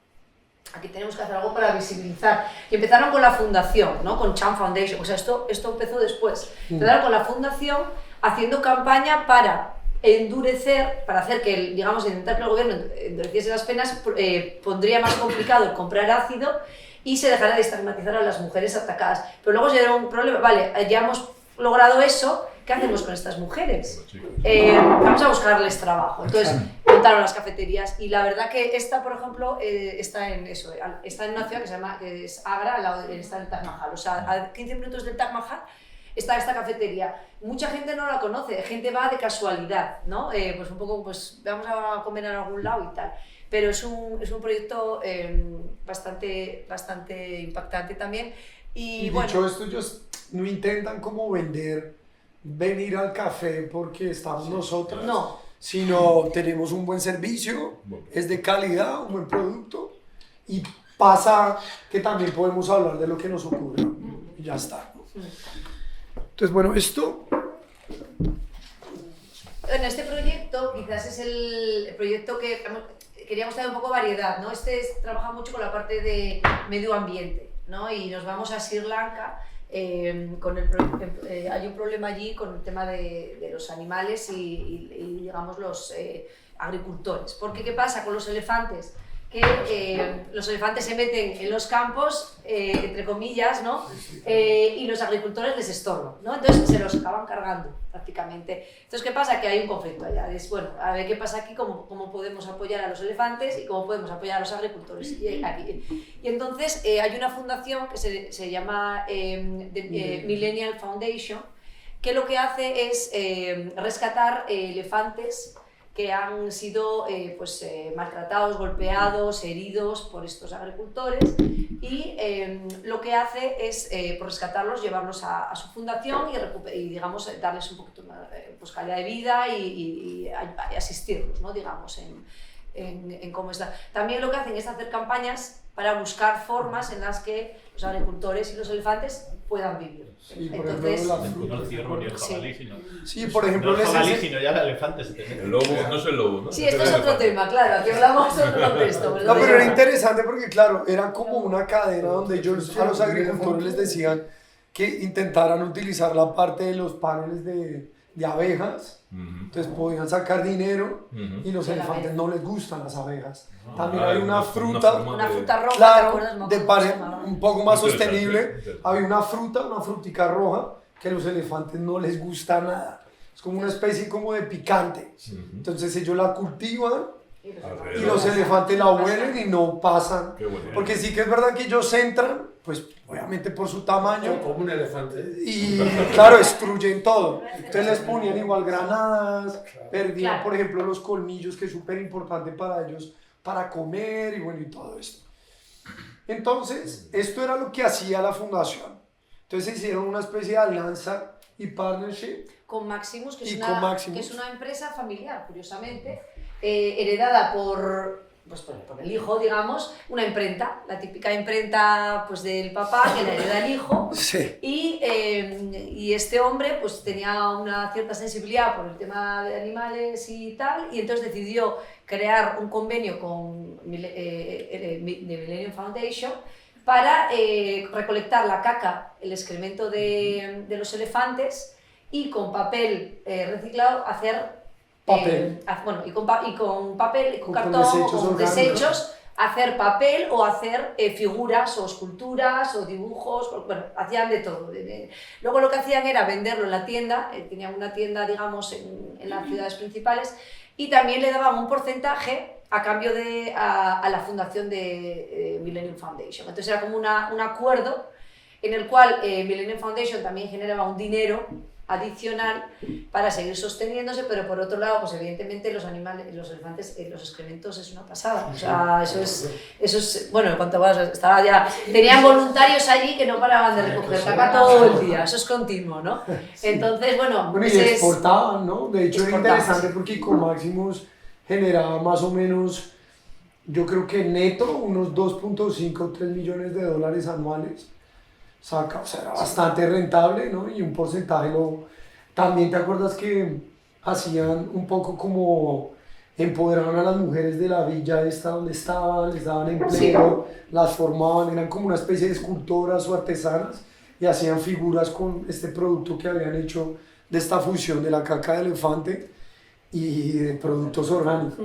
Aquí tenemos que hacer algo para visibilizar. Y empezaron con la fundación, ¿no? Con Cham Foundation. O sea, esto empezó después. Empezaron con la fundación haciendo campaña para endurecer, para hacer que, digamos, intentar que el gobierno endureciese las penas, pondría más complicado el comprar ácido y se dejara de estigmatizar a las mujeres atacadas. Pero luego se dieron un problema, vale, ya hemos logrado eso, ¿qué hacemos con estas mujeres? Vamos a buscarles trabajo. Entonces montaron las cafeterías, y la verdad que esta, por ejemplo, está en una ciudad que es Agra, está en el Taj Mahal. O sea, a 15 minutos del Taj Mahal está esta cafetería. Mucha gente no la conoce, gente va de casualidad, ¿no? Pues un poco, pues vamos a comer en algún lado y tal. Pero es un proyecto bastante impactante también. Y bueno, dicho esto, ellos no intentan como venir al café porque estamos nosotros, no, sino tenemos un buen servicio, es de calidad, un buen producto, y pasa que también podemos hablar de lo que nos ocurre, y ya está, ¿no? Entonces, bueno, esto... En este proyecto, quizás es el proyecto que queríamos tener un poco variedad, ¿no? Trabaja mucho con la parte de medio ambiente, ¿no? Y nos vamos a Sri Lanka. Hay un problema allí con el tema de los animales y digamos los agricultores, porque ¿qué pasa con los elefantes? Que los elefantes se meten en los campos, entre comillas, ¿no? Y los agricultores les estorban, ¿no? Entonces se los acaban cargando prácticamente. Entonces, ¿qué pasa? Que hay un conflicto allá. Es, bueno, a ver qué pasa aquí, cómo podemos apoyar a los elefantes y cómo podemos apoyar a los agricultores. Y entonces hay una fundación que se llama Millennial Foundation, que lo que hace es rescatar elefantes que han sido maltratados, golpeados, heridos por estos agricultores, y lo que hace es por rescatarlos, llevarlos a su fundación y digamos, darles un poquito más calidad de vida y asistirlos, ¿no? Digamos, en cómo está. También lo que hacen es hacer campañas para buscar formas en las que los agricultores y los elefantes puedan vivir. Sí, por Entonces, ejemplo, la No fruta. el ciervo ni el jabalí, sino... Sí, por ejemplo, No el les jabalí, ense- sino ya el elefante se te mete. El lobo, no es el lobo, ¿no? sí, esto es otro tema, claro, aquí hablamos de otro contexto. No, pero era interesante porque, claro, era como una cadena donde ellos a los agricultores les decían que intentaran utilizar la parte de los paneles de abejas, entonces podían sacar dinero y los De la elefantes abeja. no les gustan las abejas. También Ah, hay una fruta, forma Una de- fruta roja, ¿te claro, acuerdas? No, de ¿cómo se pare- llamaba? un poco más Interesante, sostenible. interesante. Había una frutica roja que a los elefantes no les gusta nada. Es como una especie como de picante. Entonces ellos la cultivan y los elefantes la huelen y no pasan. Qué buena idea. Porque sí que es verdad que ellos entran, pues obviamente por su tamaño, Como un elefante. y claro, destruyen todo. Entonces les ponían igual granadas, perdían Claro. por ejemplo los colmillos, que es súper importante para ellos, para comer y bueno, y todo esto. Entonces, esto era lo que hacía la fundación. Entonces hicieron una especie de alianza y partnership. Con Maximus, Y con Maximus. que es una empresa familiar, curiosamente, heredada pues por el hijo, digamos, una imprenta, la típica imprenta pues, del papá que la hereda el hijo. Sí. Y este hombre pues tenía una cierta sensibilidad por el tema de animales y tal, y entonces decidió crear un convenio con The Millennium Foundation para recolectar la caca, el excremento de los elefantes y con papel reciclado hacer... Papel. y con papel, y con Con cartón, desechos o con orgánicos. desechos, hacer papel o hacer figuras o esculturas o dibujos, bueno, hacían de todo. Luego lo que hacían era venderlo en la tienda, tenían una tienda, digamos, en las ciudades principales, y también le daban un porcentaje a cambio a la fundación de Millennium Foundation. Entonces era como un acuerdo en el cual Millennium Foundation también generaba un dinero adicional para seguir sosteniéndose, pero por otro lado, pues evidentemente los animales, los elefantes, los excrementos es una pasada. O sea, eso es bueno, en cuanto vas, estaba ya, tenían voluntarios allí que no paraban de recoger caca todo el día, eso es continuo, ¿no? Entonces, bueno, Bueno, y ese es- exportaban, ¿no? De hecho era Exportaban, interesante sí. porque con Maximus generaba más o menos, yo creo que neto, unos 2.5 o 3 millones de dólares anuales. O sea, era bastante rentable, ¿no? Y un porcentaje También te acuerdas que hacían un poco como empoderaban a las mujeres de la villa esta donde estaban, les daban empleo, las formaban, eran como una especie de escultoras o artesanas y hacían figuras con este producto que habían hecho de esta fusión de la caca de elefante y de productos orgánicos,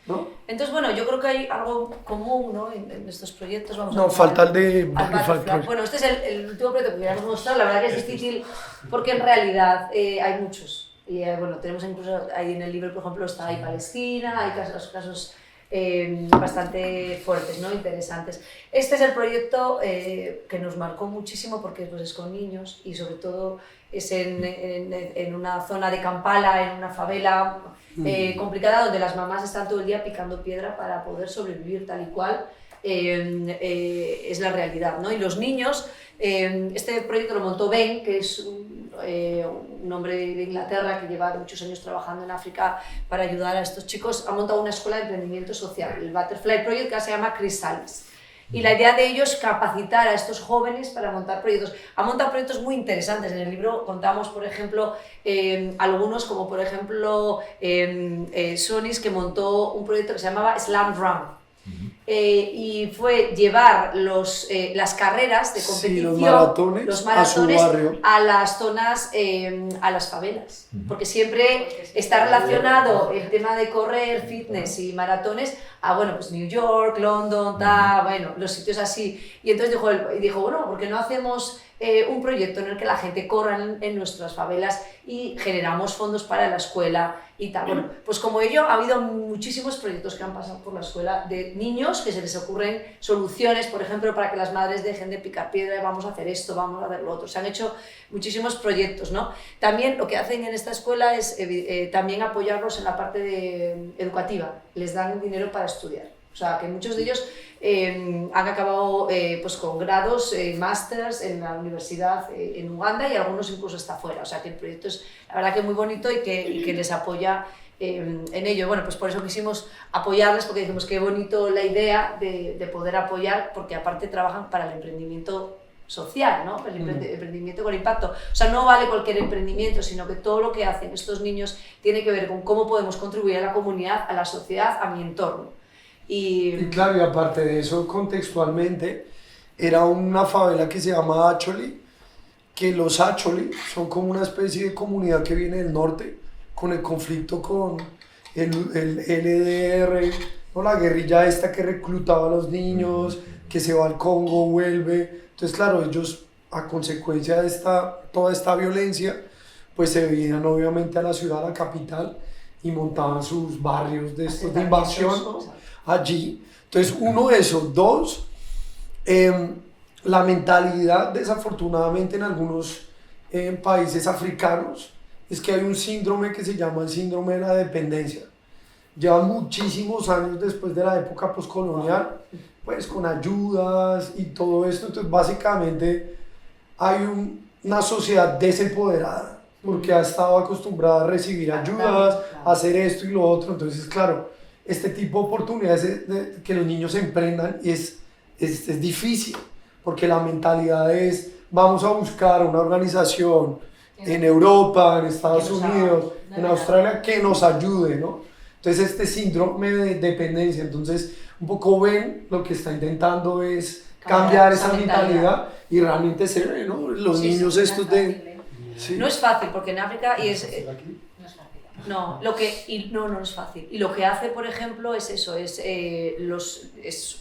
¿no? Entonces, bueno, yo creo que hay algo común, ¿no? en estos proyectos. Vamos No, a falta el de al Butterfly Butterfly. Project. Bueno, este es el último proyecto que queríamos mostrar. La verdad que es difícil porque en realidad hay muchos. Y bueno, tenemos incluso ahí en el libro, por ejemplo, está ahí Palestina, hay casos bastante fuertes, ¿no? Interesantes. Este es el proyecto que nos marcó muchísimo porque pues, es con niños y sobre todo es en una zona de Kampala, en una favela complicada donde las mamás están todo el día picando piedra para poder sobrevivir tal y cual. Es la realidad, ¿no? Y los niños, este proyecto lo montó Ben, que es un hombre de Inglaterra que lleva muchos años trabajando en África para ayudar a estos chicos. Ha montado una escuela de emprendimiento social, el Butterfly Project, que se llama Chrysalis. Y la idea de ello es capacitar a estos jóvenes para montar proyectos. Ha montado proyectos muy interesantes. En el libro contamos, por ejemplo, algunos como por ejemplo Sonis, que montó un proyecto que se llamaba Slam Run. Y fue llevar las carreras de competición, los maratones a su barrio. a las zonas, a las favelas, porque siempre está relacionado el tema de correr, fitness y maratones a, bueno, pues New York, London, bueno, los sitios así. Y entonces dijo, bueno, ¿por qué no hacemos un proyecto en el que la gente corra en nuestras favelas y generamos fondos para la escuela y tal? Bueno, pues como ello, ha habido muchísimos proyectos que han pasado por la escuela de niños que se les ocurren soluciones, por ejemplo, para que las madres dejen de picar piedra y vamos a hacer esto, vamos a hacer lo otro. Se han hecho muchísimos proyectos, ¿no? También lo que hacen en esta escuela es también apoyarlos en la parte educativa. Les dan dinero para estudiar. O sea, que muchos de ellos han acabado pues con grados, másters en la universidad en Uganda y algunos incluso hasta afuera. O sea, que el proyecto es la verdad que muy bonito y que les apoya en ello. Bueno, pues por eso quisimos apoyarles, porque dijimos qué bonito la idea de poder apoyar, porque aparte trabajan para el emprendimiento social, ¿no? El emprendimiento con impacto. O sea, no vale cualquier emprendimiento, sino que todo lo que hacen estos niños tiene que ver con cómo podemos contribuir a la comunidad, a la sociedad, a mi entorno. Y claro, y aparte de eso, contextualmente, era una favela que se llama Acholi, que los Acholi son como una especie de comunidad que viene del norte, con el conflicto con el LDR, ¿no? La guerrilla esta que reclutaba a los niños, que se va al Congo, vuelve. Entonces, claro, ellos, a consecuencia de toda esta violencia, pues se venían obviamente a la ciudad, a la capital, y montaban sus barrios de estos de invasión, ¿no? Allí. Entonces, uno, eso. Dos, la mentalidad, desafortunadamente, en algunos países africanos, es que hay un síndrome que se llama el síndrome de la dependencia. Llevan muchísimos años después de la época postcolonial, pues con ayudas y todo esto. Entonces, básicamente, hay una sociedad desempoderada, porque ha estado acostumbrada a recibir ayudas, a hacer esto y lo otro. Entonces, claro, este tipo de oportunidades de que los niños emprendan es difícil, porque la mentalidad es, vamos a buscar una organización en Europa, en Estados Unidos, en Australia, que nos ayude, ¿no? Entonces, este síndrome de dependencia, entonces, un poco ven lo que está intentando es cambiar esa mentalidad y realmente se ve, ¿no? Los niños estos de... Sí. No es fácil, porque en África y es... No No, no es fácil. Y lo que hace, por ejemplo, es eso, es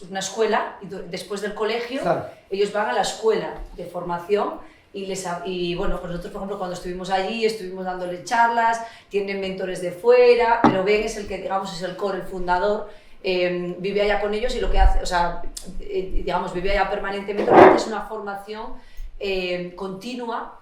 una escuela, y después del colegio, claro, ellos van a la escuela de formación y bueno, pues nosotros, por ejemplo, cuando estuvimos allí, estuvimos dándole charlas, tienen mentores de fuera, pero Ben es el que, digamos, es el core, el fundador, vive allá con ellos y lo que hace, o sea, digamos, vive allá permanentemente, es una formación continua,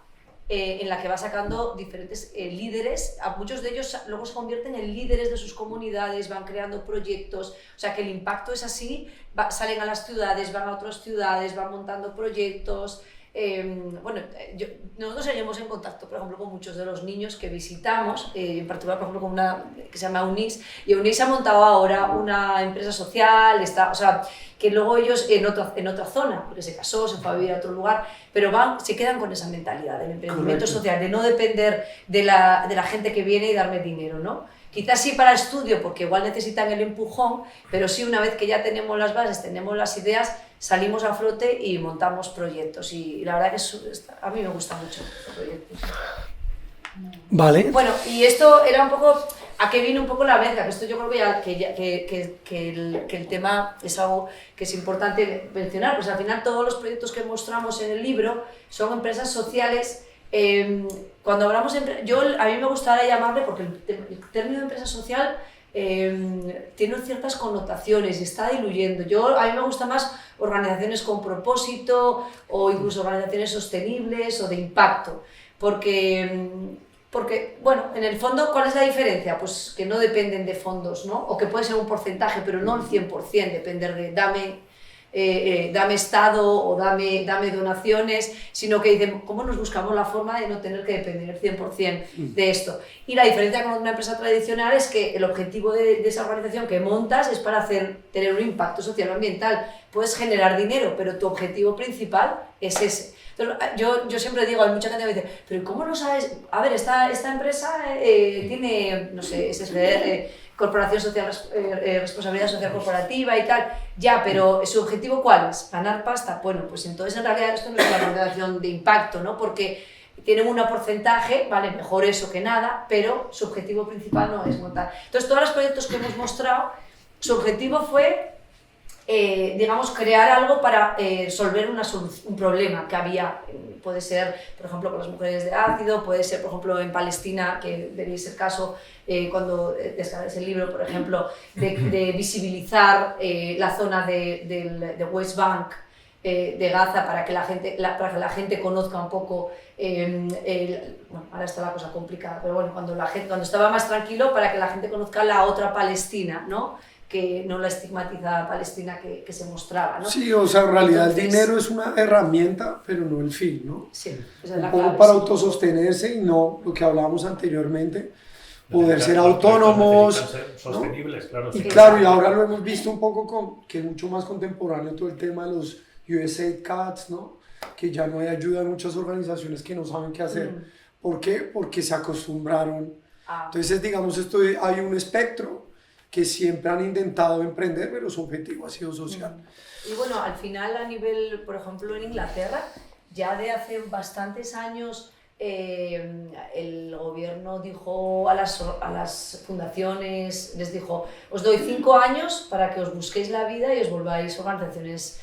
en la que va sacando diferentes líderes. A muchos de ellos luego se convierten en líderes de sus comunidades, van creando proyectos, o sea que el impacto es así, salen a las ciudades, van a otras ciudades, van montando proyectos. Bueno, nosotros seguimos en contacto, por ejemplo, con muchos de los niños que visitamos, en particular, por ejemplo, con una que se llama UNIS, y UNIS ha montado ahora una empresa social, o sea, que luego ellos en otra zona, porque se casó, se fue a vivir a otro lugar, pero se quedan con esa mentalidad del emprendimiento social, de no depender de la gente que viene y darme dinero, ¿no? Quizás sí para estudio, porque igual necesitan el empujón, pero sí una vez que ya tenemos las bases, tenemos las ideas, salimos a flote y montamos proyectos. Y la verdad que a mí me gusta mucho los proyectos. Vale. Bueno, y esto era un poco, a qué viene un poco la mezcla, que esto yo creo que el tema es algo que es importante mencionar, pues al final todos los proyectos que mostramos en el libro son empresas sociales. Cuando hablamos a mí me gustaría llamarle, porque el término de empresa social tiene ciertas connotaciones y está diluyendo. A mí me gusta más organizaciones con propósito o incluso organizaciones sostenibles o de impacto, porque bueno, en el fondo, ¿cuál es la diferencia? Pues que no dependen de fondos, ¿no? O que puede ser un porcentaje, pero no el 100%, depender de dame Estado o dame donaciones, sino que dicen, ¿cómo nos buscamos la forma de no tener que depender 100% de esto? Y la diferencia con una empresa tradicional es que el objetivo de esa organización que montas es para tener un impacto social o ambiental. Puedes generar dinero, pero tu objetivo principal es ese. Entonces, yo siempre digo, hay mucha gente que me dice, pero ¿cómo no sabes? A ver, esta empresa tiene, no sé, Corporación Social, Responsabilidad Social Corporativa y tal, ya, pero ¿su objetivo cuál es? ¿Ganar pasta? Bueno, pues entonces en realidad esto no es una organización de impacto, ¿no? Porque tienen un porcentaje, vale, mejor eso que nada, pero su objetivo principal no es montar. Entonces todos los proyectos que hemos mostrado, su objetivo fue, digamos, crear algo para resolver un problema que había. Puede ser, por ejemplo, con las mujeres de ácido, puede ser, por ejemplo, en Palestina, que debería ser caso cuando descargues el libro, por ejemplo, de visibilizar la zona de West Bank, de Gaza, para que la gente conozca un poco, bueno, ahora está la cosa complicada, pero bueno, cuando estaba más tranquilo, para que la gente conozca la otra Palestina, ¿no? Que no la estigmatizada Palestina que se mostraba, ¿no? Sí, o sea, en realidad el dinero es una herramienta, pero no el fin, ¿no? Sí, un poco para autosostenerse y no lo que hablábamos anteriormente, poder ser Los proyectos autónomos, necesitan ser sostenibles, claro. y sí. claro, y ahora lo hemos visto un poco que es mucho más contemporáneo todo el tema de los USAID Cuts, ¿no? Que ya no hay ayuda en muchas organizaciones que no saben qué hacer. ¿Por qué? Porque se acostumbraron. Entonces, digamos, hay un espectro que siempre han intentado emprender, pero su objetivo ha sido social. Y bueno, al final a nivel, por ejemplo, en Inglaterra, ya de hace bastantes años el gobierno dijo a las fundaciones, les dijo, os doy 5 años para que os busquéis la vida y os volváis organizaciones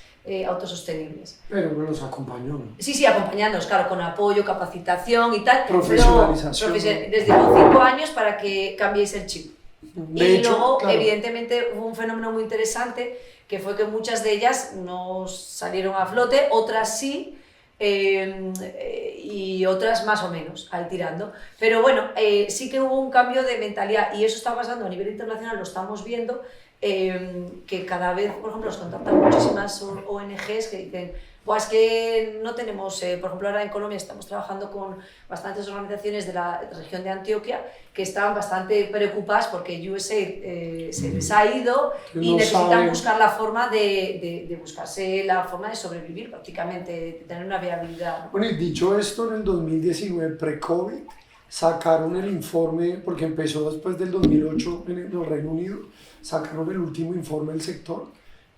autosostenibles. Pero no los acompañó, ¿no? Sí, acompañándonos, claro, con apoyo, capacitación y tal. Profesionalización. Les digo 5 años para que cambiéis el chip. De hecho, luego, claro, evidentemente, hubo un fenómeno muy interesante, que fue que muchas de ellas no salieron a flote, otras sí, y otras más o menos, ahí tirando. Pero bueno, sí que hubo un cambio de mentalidad, y eso está pasando a nivel internacional, lo estamos viendo, que cada vez, por ejemplo, nos contactan muchísimas ONGs que dicen, es que no tenemos, por ejemplo, ahora en Colombia estamos trabajando con bastantes organizaciones de la región de Antioquia que estaban bastante preocupadas porque USAID se les ha ido y necesitan buscar la forma de buscarse la forma de sobrevivir prácticamente, de tener una viabilidad, ¿no? Bueno, y dicho esto, en el 2019, pre-COVID, sacaron el informe, porque empezó después del 2008 en el Reino Unido, sacaron el último informe del sector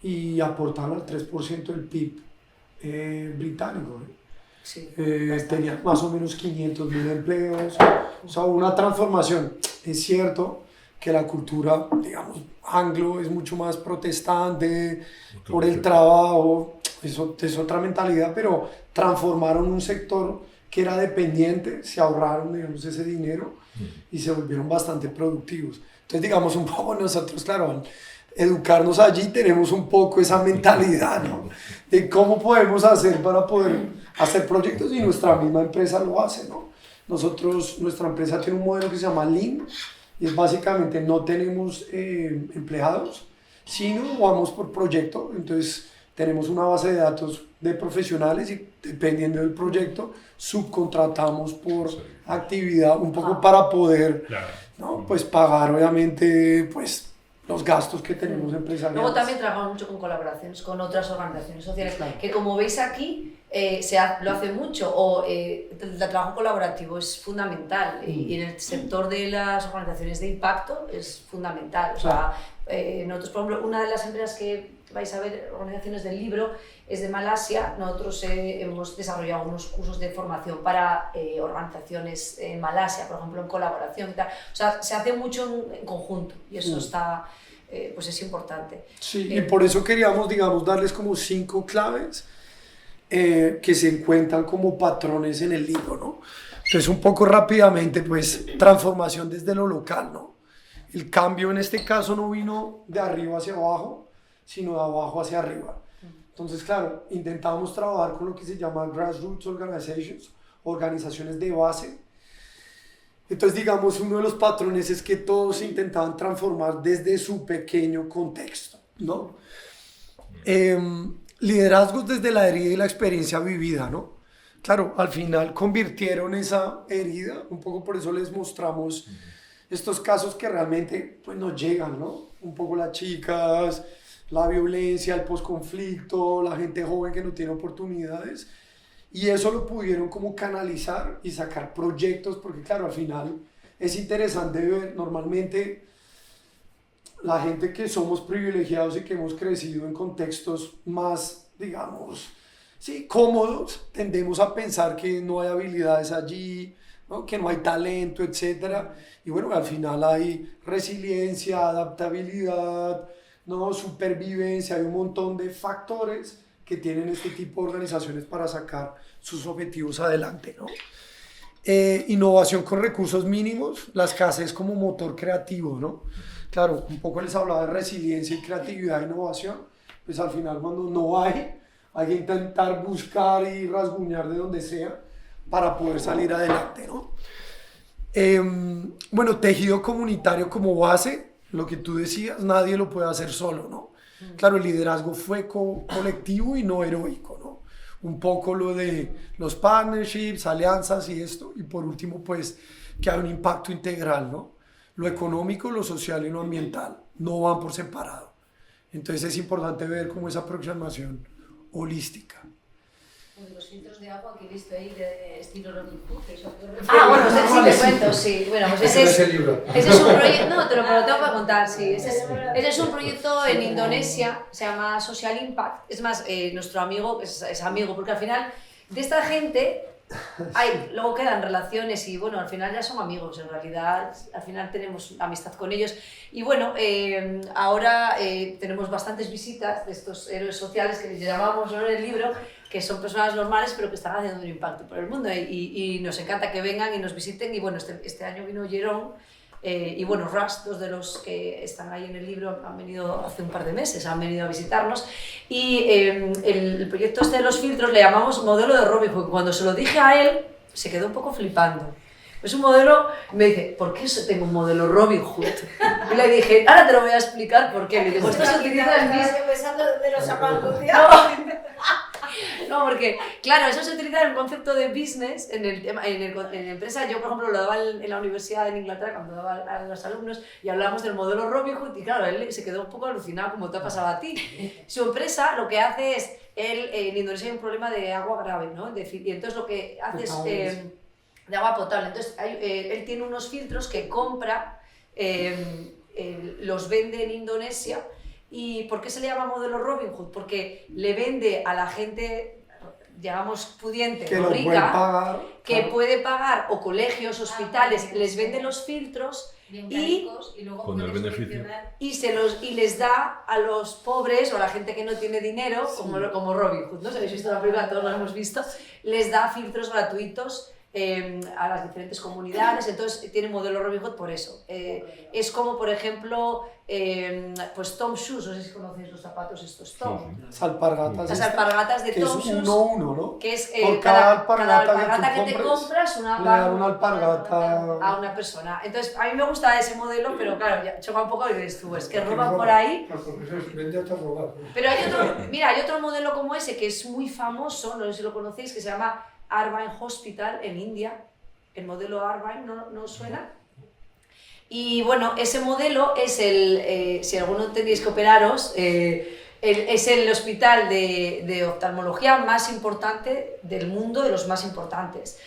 y aportaron al 3% del PIB británico. Sí, tenía más o menos 500.000 empleos, o sea, una transformación. Es cierto que la cultura, digamos, anglo es mucho más protestante por el trabajo, es otra mentalidad, pero transformaron un sector que era dependiente, se ahorraron, digamos, ese dinero y se volvieron bastante productivos. Entonces, digamos, un poco nosotros, claro, al educarnos allí tenemos un poco esa mentalidad, ¿no? De cómo podemos hacer para poder hacer proyectos, y nuestra misma empresa lo hace, ¿no? Nuestra empresa tiene un modelo que se llama Lean, y es básicamente no tenemos empleados, sino vamos por proyecto. Entonces tenemos una base de datos de profesionales y dependiendo del proyecto subcontratamos por actividad un poco para poder, ¿no? Pues pagar obviamente pues los gastos que tenemos empresariales. Luego también trabajamos mucho con colaboraciones con otras organizaciones sociales, que como veis aquí lo hace mucho, o el trabajo colaborativo es fundamental, y en el sector de las organizaciones de impacto es fundamental. O sea, nosotros, por ejemplo, una de las empresas que vais a ver, organizaciones del libro, es de Malasia. Nosotros hemos desarrollado unos cursos de formación para organizaciones en Malasia, por ejemplo, en colaboración y tal. O sea, se hace mucho en conjunto y eso está, pues es importante. Sí, y por eso queríamos, digamos, darles como 5 claves que se encuentran como patrones en el libro, ¿no? Entonces, un poco rápidamente, pues, transformación desde lo local, ¿no? El cambio en este caso no vino de arriba hacia abajo, sino de abajo hacia arriba. Entonces, claro, intentábamos trabajar con lo que se llama grassroots organizations, organizaciones de base. Entonces, digamos, uno de los patrones es que todos se intentaban transformar desde su pequeño contexto, ¿no? Liderazgos desde la herida y la experiencia vivida, ¿no? Claro, al final convirtieron esa herida, un poco por eso les mostramos estos casos que realmente pues, nos llegan, ¿no? Un poco las chicas, la violencia, el posconflicto, la gente joven que no tiene oportunidades, y eso lo pudieron como canalizar y sacar proyectos, porque claro, al final es interesante ver normalmente la gente que somos privilegiados y que hemos crecido en contextos más, digamos, sí, cómodos, tendemos a pensar que no hay habilidades allí, ¿no? Que no hay talento, etc. Y bueno, al final hay resiliencia, adaptabilidad, ¿no? Supervivencia, hay un montón de factores que tienen este tipo de organizaciones para sacar sus objetivos adelante, ¿no? Innovación con recursos mínimos, la escasez como motor creativo, ¿no? Claro, un poco les hablaba de resiliencia y creatividad e innovación, pues al final cuando no hay que intentar buscar y rasguñar de donde sea para poder salir adelante, ¿no? Bueno, tejido comunitario como base, lo que tú decías, nadie lo puede hacer solo, ¿no? Claro, el liderazgo fue colectivo y no heroico, ¿no? Un poco lo de los partnerships, alianzas y esto, y por último, pues, que hay un impacto integral, ¿no? lo económico, lo social y lo ambiental. No van por separado. Entonces es importante ver cómo esa aproximación holística. Los filtros de agua que he visto ahí de estilo Robin Hood, eso bueno, sí te cuento, sí. Bueno, pues ese es un proyecto, no, te lo tengo para contar, sí. Ese es un proyecto en Indonesia, se llama Social Impact. Es más, nuestro amigo, es amigo, porque al final de esta gente luego quedan relaciones y bueno, al final ya son amigos, en realidad, al final tenemos amistad con ellos. Y bueno, ahora tenemos bastantes visitas de estos héroes sociales que les llamamos en el libro, que son personas normales pero que están haciendo un impacto por el mundo y nos encanta que vengan y nos visiten. Y bueno, este año vino Jerón y bueno, Russ, dos de los que están ahí en el libro, han venido hace un par de meses, han venido a visitarnos. Y el proyecto este de los filtros le llamamos modelo de Robin Hood. Cuando se lo dije a él, se quedó un poco flipando. Es un modelo, me dice, ¿por qué tengo un modelo Robin Hood? Y le dije, ahora te lo voy a explicar por qué. Le digo, esto se utiliza en mis... No, porque, claro, eso se utiliza en el concepto de business, en la empresa. Yo, por ejemplo, lo daba en la universidad en Inglaterra cuando daba a los alumnos y hablábamos del modelo Robin Hood y claro, él se quedó un poco alucinado como te ha pasado a ti. Su empresa lo que hace es, en Indonesia hay un problema de agua grave, ¿no? Y entonces lo que hace es de agua potable. Entonces él tiene unos filtros que compra, los vende en Indonesia. ¿Y por qué se le llama modelo Robin Hood? Porque le vende a la gente, digamos, pudiente, que rica, puede pagar, que puede pagar, o colegios, hospitales, les vende los filtros y luego con el beneficio. Y les da a los pobres o a la gente que no tiene dinero, como Robin Hood, ¿no? Si habéis visto la película, todos lo hemos visto, les da filtros gratuitos a las diferentes comunidades. Entonces tiene modelo Robin Hood por eso. Es como, por ejemplo, pues Tom Shoes, no sé si conocéis los zapatos estos Tom. Las alpargatas. Las alpargatas de Tom Shoes. Es 1-1, ¿no? Que es por cada alpargata que te compras, le dan una alpargata a una persona. Entonces, a mí me gusta ese modelo, pero claro, ya choca un poco y dices tú, es que roban por ahí. Pero hay otro modelo como ese que es muy famoso, no sé si lo conocéis, que se llama Arvind Hospital en India. El modelo Arvind, ¿no os suena? Y bueno, ese modelo es si alguno tenéis que operaros, es el hospital de oftalmología más importante del mundo, de los más importantes.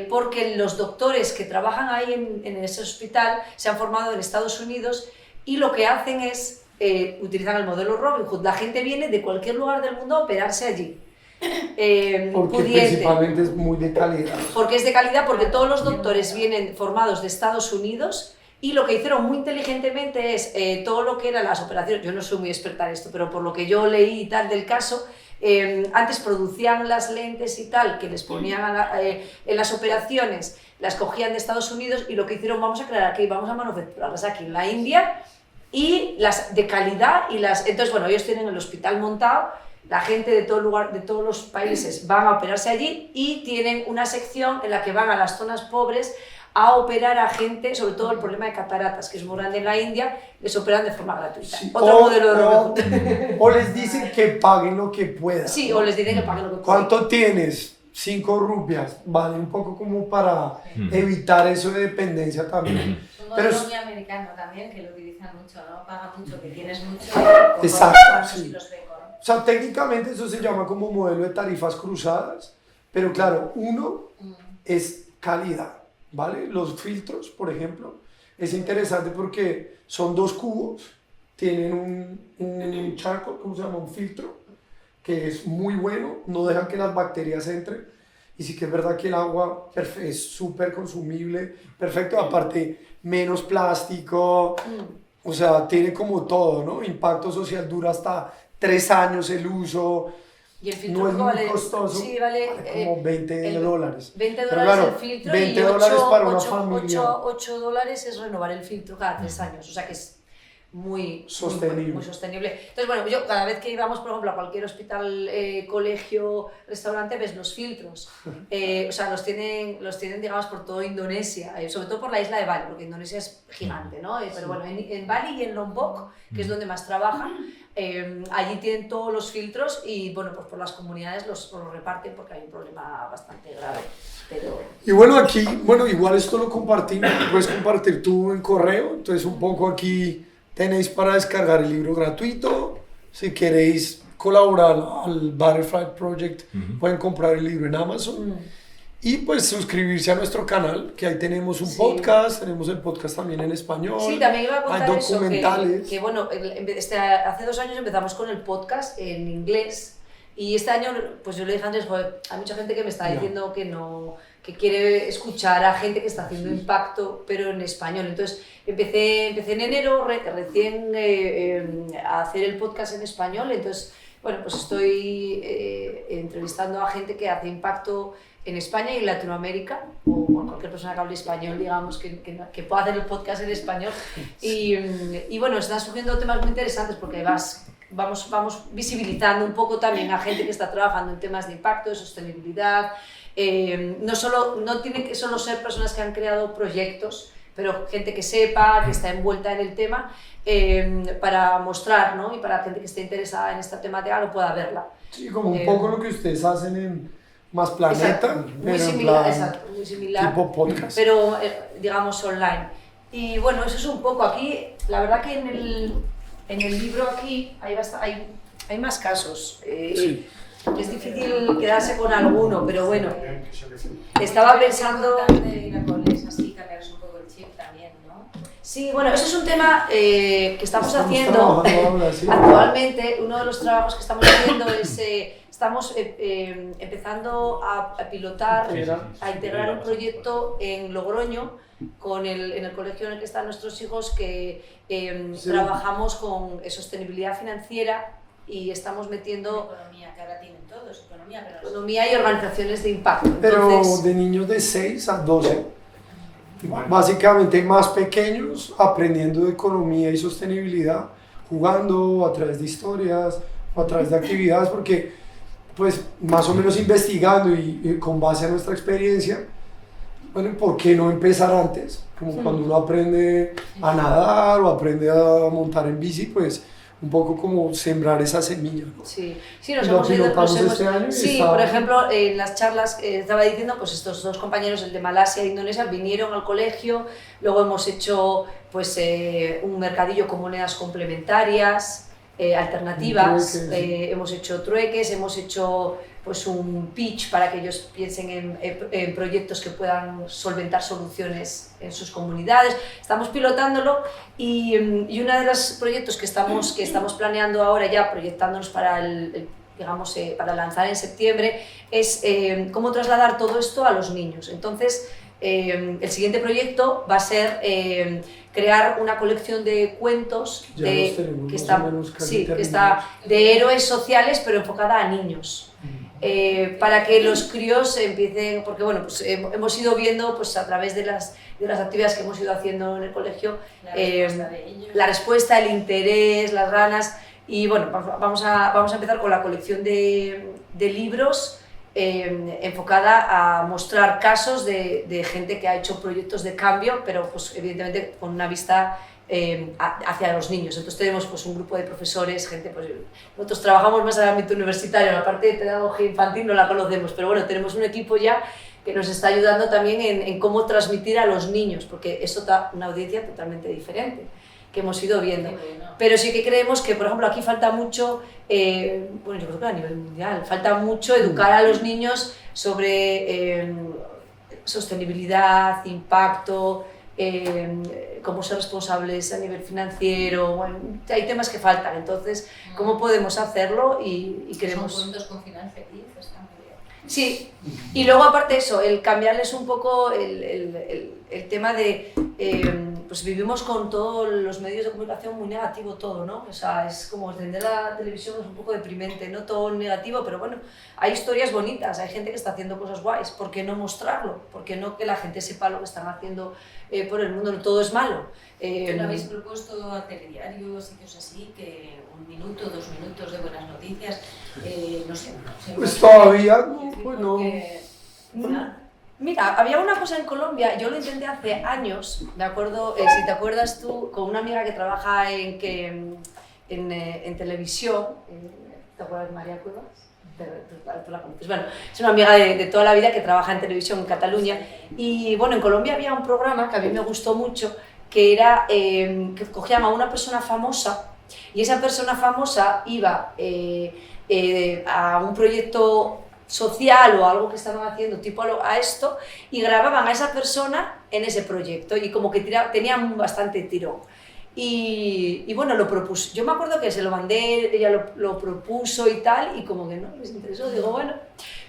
Porque los doctores que trabajan ahí en ese hospital se han formado en Estados Unidos y lo que hacen es utilizar el modelo Robin Hood. La gente viene de cualquier lugar del mundo a operarse allí. Porque principalmente es muy de calidad. Porque es de calidad, porque todos los doctores vienen formados de Estados Unidos y lo que hicieron muy inteligentemente es todo lo que eran las operaciones. Yo no soy muy experta en esto, pero por lo que yo leí y tal del caso, antes producían las lentes y tal que les ponían en las operaciones, las cogían de Estados Unidos y lo que hicieron, vamos a crear aquí, vamos a manufacturarlas aquí en la India y las de calidad y las... Entonces, bueno, ellos tienen el hospital montado. La gente de todo lugar, de todos los países van a operarse allí y tienen una sección en la que van a las zonas pobres a operar a gente, sobre todo el problema de cataratas, que es muy grande en la India, les operan de forma gratuita. Sí, Otro modelo de Robin Hood. O les dicen que paguen lo que puedan. Sí, o les dicen que paguen lo que puedan. ¿Cuánto tienes? 5 rupias. Vale, un poco como para evitar eso de dependencia también. Un modelo muy americano también, que lo utilizan mucho, ¿no? Paga mucho, que tienes mucho. Exacto, sí. O sea, técnicamente eso se llama como modelo de tarifas cruzadas, pero claro, uno es calidad, ¿vale? Los filtros, por ejemplo, es interesante porque son 2 cubos, tienen un charco, ¿cómo se llama? Un filtro, que es muy bueno, no dejan que las bacterias entren, y sí que es verdad que el agua es súper consumible, perfecto, aparte menos plástico, o sea, tiene como todo, ¿no? Impacto social, dura hasta 3 años el uso, y el filtro no es muy vale, costoso, sí, vale como $20. $20 claro, el filtro $20 y 8, para una familia. $8 es renovar el filtro cada 3 años, o sea que es muy sostenible. Muy sostenible. Entonces, bueno, yo cada vez que íbamos, por ejemplo, a cualquier hospital, colegio, restaurante, ves los filtros. O sea, los tienen, digamos, por toda Indonesia, sobre todo por la isla de Bali, porque Indonesia es gigante, ¿no? Pero bueno, en Bali y en Lombok, que es donde más trabajan, allí tienen todos los filtros y, bueno, pues por las comunidades los reparten porque hay un problema bastante grave. pero... Y bueno, aquí, bueno, igual esto lo compartimos, puedes compartir tú en correo, entonces un poco aquí tenéis para descargar el libro gratuito, si queréis colaborar al Butterfly Project, pueden comprar el libro en Amazon. Y pues suscribirse a nuestro canal, que ahí tenemos un podcast, tenemos el podcast también en español. Sí, también iba a contar hay eso, documentales. que bueno, hace 2 años empezamos con el podcast en inglés y este año, pues yo le dije antes, joder, hay mucha gente que me está diciendo que no, que quiere escuchar a gente que está haciendo impacto, pero en español. Entonces empecé en enero recién a hacer el podcast en español, entonces bueno, pues estoy entrevistando a gente que hace impacto en España y en Latinoamérica, o cualquier persona que hable español, digamos, que pueda hacer el podcast en español. Y bueno, están surgiendo temas muy interesantes porque vamos visibilizando un poco también a gente que está trabajando en temas de impacto, de sostenibilidad. No tienen que solo ser personas que han creado proyectos, pero gente que sepa, que está envuelta en el tema, para mostrar, ¿no? Y para gente que esté interesada en esta temática lo pueda verla. Sí, como un poco lo que ustedes hacen en Más Planeta, exacto, muy similar, muy similar, tipo podcast. Pero digamos online. Y bueno, eso es un poco aquí, la verdad que en el libro aquí hay más casos. Sí. Es difícil quedarse con alguno, pero bueno, estaba pensando... así cambiarse un poco el chip también, ¿no? Sí, bueno, eso es un tema que estamos haciendo ahora, sí. actualmente. Uno de los trabajos que estamos haciendo es, estamos empezando a pilotar, a integrar un proyecto en Logroño, en el colegio en el que están nuestros hijos, que trabajamos con sostenibilidad financiera y estamos metiendo Economía, que ahora tienen todos, economía, pero economía y organizaciones de impacto. Pero Entonces, de niños de 6 a 12, básicamente más pequeños, aprendiendo de economía y sostenibilidad, jugando a través de historias o a través de actividades, porque pues más o menos investigando y con base a nuestra experiencia, bueno, ¿por qué no empezar antes? Como cuando uno aprende a nadar o aprende a montar en bici, pues un poco como sembrar esa semilla, ¿no? sí, Lo pilotamos este año y sí, está... por ejemplo, en las charlas que estaba diciendo, pues estos 2 compañeros, el de Malasia e Indonesia, vinieron al colegio, luego hemos hecho pues un mercadillo con monedas complementarias, alternativas, Trueques. hemos hecho trueques, hemos hecho pues un pitch para que ellos piensen en proyectos que puedan solventar soluciones en sus comunidades. Estamos pilotándolo y uno de los proyectos que estamos planeando ahora, ya proyectándonos para para lanzar en septiembre, es cómo trasladar todo esto a los niños. Entonces, el siguiente proyecto va a ser crear una colección de cuentos que está de héroes sociales, pero enfocada a niños. Para que los críos empiecen, porque bueno, pues hemos ido viendo pues a través de las actividades que hemos ido haciendo en el colegio, la respuesta, el interés, las ganas, y bueno, vamos a empezar con la colección de libros enfocada a mostrar casos de gente que ha hecho proyectos de cambio, pero pues evidentemente con una vista hacia los niños. Entonces tenemos pues un grupo de profesores, gente, pues nosotros trabajamos más en el ámbito universitario, la parte de pedagogía infantil no la conocemos, pero bueno, tenemos un equipo ya que nos está ayudando también en cómo transmitir a los niños, porque eso da una audiencia totalmente diferente que hemos ido viendo. Pero sí que creemos que, por ejemplo, aquí falta mucho, bueno, yo creo que a nivel mundial, falta mucho educar a los niños sobre sostenibilidad, impacto, cómo ser responsables a nivel financiero. Bueno, hay temas que faltan, entonces, ¿cómo podemos hacerlo? Y queremos... Son cuentos con final feliz, está muy bien. Sí, y luego aparte de eso, el cambiarles un poco el tema de... pues vivimos con todos los medios de comunicación muy negativo todo, ¿no? O sea, es como encender la televisión es un poco deprimente, no todo negativo, pero bueno, hay historias bonitas, hay gente que está haciendo cosas guays, ¿por qué no mostrarlo? ¿Por qué no que la gente sepa lo que están haciendo por el mundo? No todo es malo. ¿No habéis propuesto a telediarios, sitios así, que 1 minuto, 2 minutos de buenas noticias, no sé? Pues todavía no, bueno... Mira, había una cosa en Colombia, yo lo intenté hace años, de acuerdo, si te acuerdas tú, con una amiga que trabaja en televisión, ¿te acuerdas de María Cuevas? tú la conoces. Bueno, es una amiga de toda la vida que trabaja en televisión en Cataluña. Y bueno, en Colombia había un programa que a mí me gustó mucho, que era que cogían a una persona famosa y esa persona famosa iba a un proyecto social o algo que estaban haciendo tipo a esto y grababan a esa persona en ese proyecto y como que tenían bastante tirón. Y bueno, lo propuso. Yo me acuerdo que se lo mandé, ella lo propuso y tal, y como que no les interesó, digo, bueno.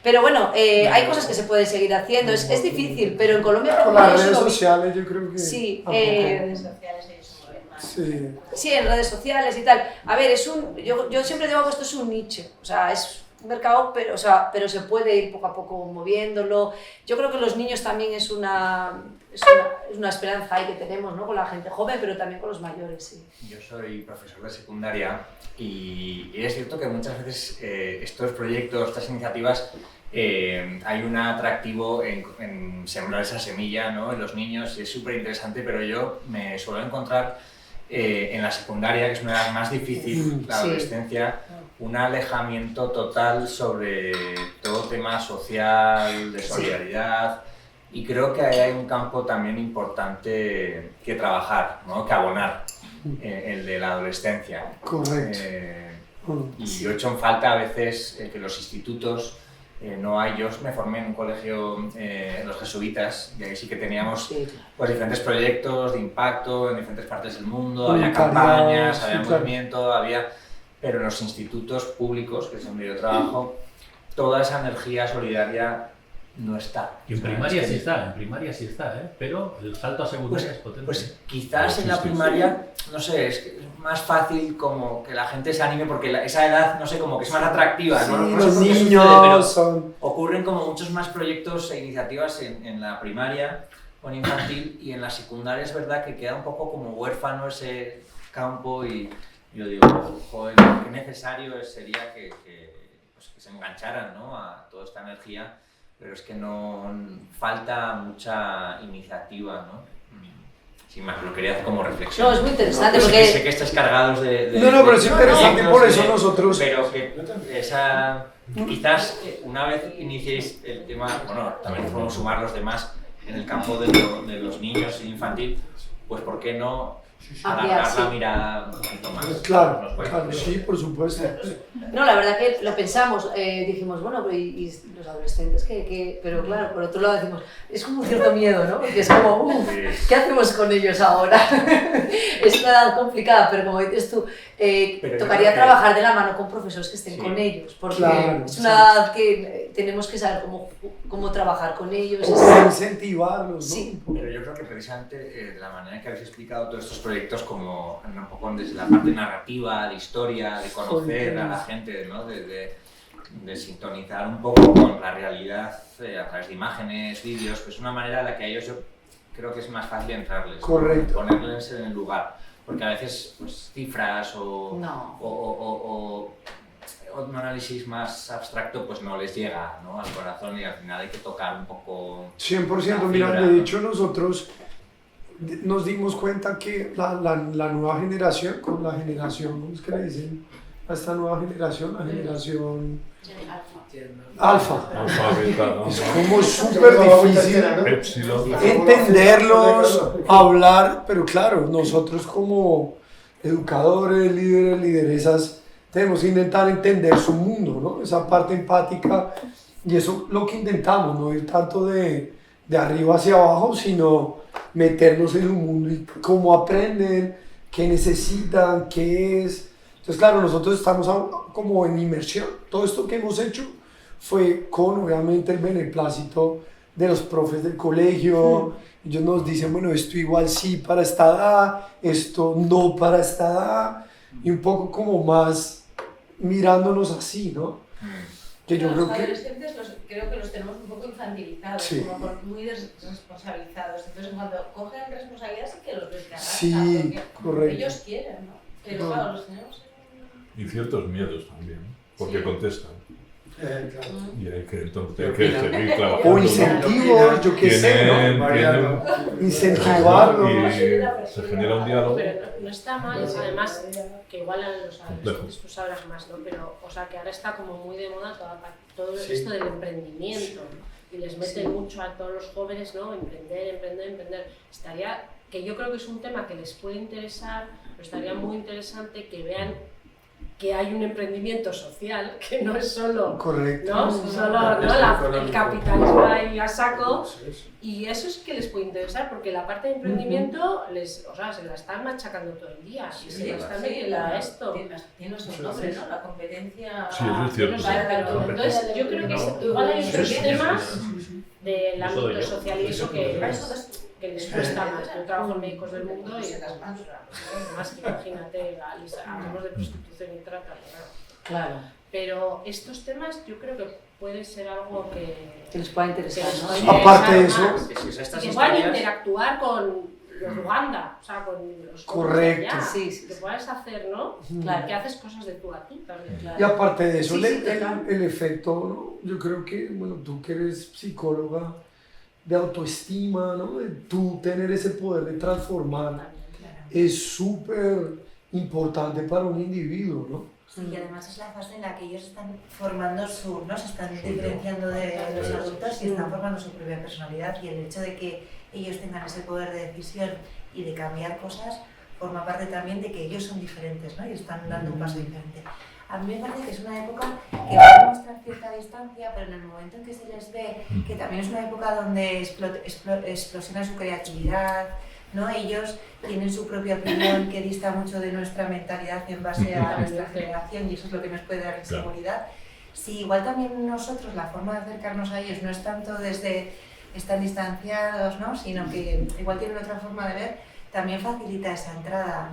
Pero bueno, hay cosas que se pueden seguir haciendo, es difícil, pero en Colombia... Por las redes sociales yo creo que... Sí, redes sociales ellos se mueven más. Sí, en redes sociales y tal. A ver, yo siempre digo que esto es un nicho, o sea, es un mercado, pero se puede ir poco a poco moviéndolo. Yo creo que los niños también es una esperanza ahí que tenemos, ¿no? Con la gente joven, pero también con los mayores, sí. Yo soy profesor de secundaria y es cierto que muchas veces estos proyectos, estas iniciativas, hay un atractivo en sembrar esa semilla, ¿no? En los niños, y es súper interesante, pero yo me suelo encontrar en la secundaria, que es una edad más difícil, la adolescencia, un alejamiento total sobre todo tema social, de solidaridad, y creo que ahí hay un campo también importante que trabajar, ¿no? Que abonar, el de la adolescencia. Correcto. Y yo he hecho en falta a veces que los institutos, yo me formé en un colegio, los jesuitas, y ahí sí que teníamos pues, diferentes proyectos de impacto en diferentes partes del mundo, había campañas, había movimiento, pero en los institutos públicos, que es donde yo trabajo, toda esa energía solidaria no está. Y en primaria sí está, pero el salto a secundaria es potente. Pues quizás en la primaria, no sé, es más fácil como que la gente se anime porque esa edad, no sé, como que es más atractiva, sí, ¿no? No los sé por qué niños sucede, pero ocurren como muchos más proyectos e iniciativas en la primaria o en infantil, y en la secundaria es verdad que queda un poco como huérfano ese campo, y yo digo, joder, qué necesario sería que se engancharan, ¿no? A toda esta energía. Pero es que falta mucha iniciativa, ¿no? Sin más, lo quería hacer como reflexión. No, es muy interesante, ¿no? porque... Sé que estáis cargados de No, pero es interesante, por eso nosotros... Pero que quizás una vez iniciéis el tema, bueno, también podemos sumar los demás en el campo de los niños e infantil, pues ¿por qué no alargar la mirada un poquito más? Claro, sí, por supuesto. No, la verdad que lo pensamos, dijimos, bueno, y los adolescentes, pero claro, por otro lado decimos, es como un cierto miedo, ¿no? Porque es como, ¿qué hacemos con ellos ahora? Es una edad complicada, pero como dices tú, tocaría trabajar de la mano con profesores que estén con ellos, porque es una edad que tenemos que saber cómo trabajar con ellos. Incentivarlos, ¿no? Sí. Pero yo creo que precisamente de la manera en que habéis explicado todos estos proyectos, como un poco desde la parte narrativa, de historia, de conocer a la gente, ¿no? de sintonizar un poco con la realidad a través de imágenes, vídeos, pues es una manera en la que a ellos yo creo que es más fácil entrarles, correcto, ponerles en el lugar, porque a veces pues, cifras o un análisis más abstracto pues no les llega, ¿no? Al corazón, y al final hay que tocar un poco 100%, mira, de hecho nosotros nos dimos cuenta que la nueva generación, con la generación, ¿cómo es que le dicen a esta nueva generación? La generación alfa. Es como súper difícil entenderlos, hablar, pero claro, nosotros como educadores, líderes, lideresas, tenemos que intentar entender su mundo, ¿no? Esa parte empática, y eso es lo que intentamos, no ir tanto de arriba hacia abajo, sino meternos en un mundo y cómo aprenden, qué necesitan, qué es. Entonces, claro, nosotros estamos como en inmersión. Todo esto que hemos hecho fue con, obviamente, el beneplácito de los profes del colegio. Ellos nos dicen, bueno, esto igual sí para esta edad, esto no para esta edad, y un poco como más mirándonos así, ¿no? Que yo los creo adolescentes creo que los tenemos un poco infantilizados, como muy desresponsabilizados. Entonces, cuando cogen responsabilidad, sí que los ves que arrastran, sí, correcto. Ellos quieren, ¿no? Pero claro, los tenemos y ciertos miedos también, porque contestan. Y hay que, entonces, hay que seguir trabajando. O incentivos, yo qué sé, ¿no? Incentivarlo. Y se genera un diálogo. Pero no está mal, además, que igual a los adolescentes tú sabrás más, ¿no? Pero, o sea, que ahora está como muy de moda todo esto del emprendimiento. Y les meten mucho a todos los jóvenes, ¿no? Emprender. Estaría, que yo creo que es un tema que les puede interesar, pero estaría muy interesante que vean que hay un emprendimiento social, que no es solo, correcto, ¿no? El capitalismo ahí a saco, y eso es que les puede interesar, porque la parte de emprendimiento o sea, se la están machacando todo el día, y se la están metiendo a esto. Tiene nuestro nombre, ¿no? La competencia... Sí, eso es cierto. Entonces, yo creo que igual hay otros temas del ámbito social y eso que les cuesta más. Yo trabajo en Médicos del Mundo y además que imagínate, hablamos de prostitución y trata, claro. Pero estos temas yo creo que puede ser algo que les pueda interesar, ¿no? Aparte de eso, que puedan interactuar con los Uganda, o sea, con los correcto, allá, que puedas hacer, ¿no? Claro. Que haces cosas de tú a tú también. Claro. Y aparte de eso, el efecto, ¿no? Yo creo que, bueno, tú que eres psicóloga, de autoestima, ¿no? De tú tener ese poder de transformar, es súper importante para un individuo, ¿no? Sí, y además es la fase en la que ellos están formando ¿no? Se están diferenciando de los adultos y están formando su propia personalidad, y el hecho de que ellos tengan ese poder de decisión y de cambiar cosas forma parte también de que ellos son diferentes, ¿no? Y están dando un paso diferente. A mí me parece que es una época que va a mostrar cierta distancia, pero en el momento en que se les ve que también es una época donde explosiona su creatividad, ¿no? Ellos tienen su propia opinión que dista mucho de nuestra mentalidad en base a nuestra generación, y eso es lo que nos puede dar inseguridad. Si igual también nosotros, la forma de acercarnos a ellos no es tanto desde están distanciados, ¿no? Sino que igual tienen otra forma de ver, también facilita esa entrada.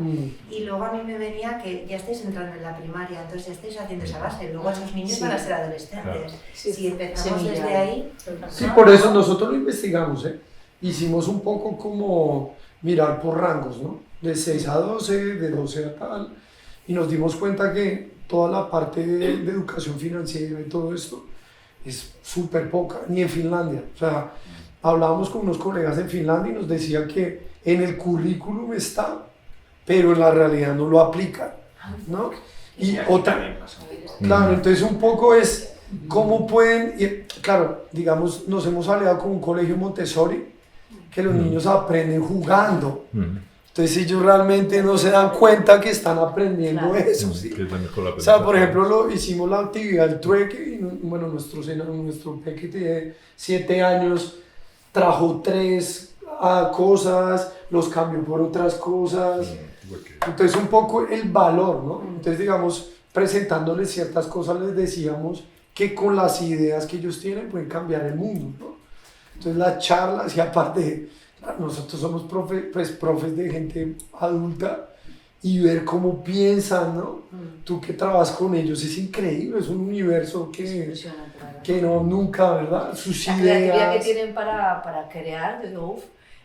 Y luego a mí me venía que ya estáis entrando en la primaria, entonces ya estáis haciendo esa base, luego esos niños van a ser adolescentes. Si empezamos desde ahí... Sí, por eso nosotros lo investigamos, ¿eh? Hicimos un poco como mirar por rangos, ¿no? De 6 a 12, de 12 a tal, y nos dimos cuenta que toda la parte de educación financiera y todo esto es súper poca, ni en Finlandia. O sea, hablábamos con unos colegas en Finlandia y nos decían que en el currículum está, pero en la realidad no lo aplican, ¿no? Y otra, claro, entonces un poco es cómo pueden, claro, digamos, nos hemos aliado con un colegio Montessori, que los niños aprenden jugando. Entonces ellos realmente no se dan cuenta que están aprendiendo eso, ¿sí? O sea, por ejemplo, hicimos la actividad del trueque, y bueno, nuestro peque tiene 7 años, trajo 3 cosas, los cambió por otras cosas. Entonces un poco el valor, ¿no? Entonces, digamos, presentándoles ciertas cosas, les decíamos que con las ideas que ellos tienen pueden cambiar el mundo, ¿no? Entonces las charlas, y aparte, nosotros somos profes de gente adulta, y ver cómo piensan, ¿no? Tú que trabajas con ellos, es increíble, es un universo que no, nunca, ¿verdad? Sus la ideas... creatividad que tienen para crear, yo digo, uff,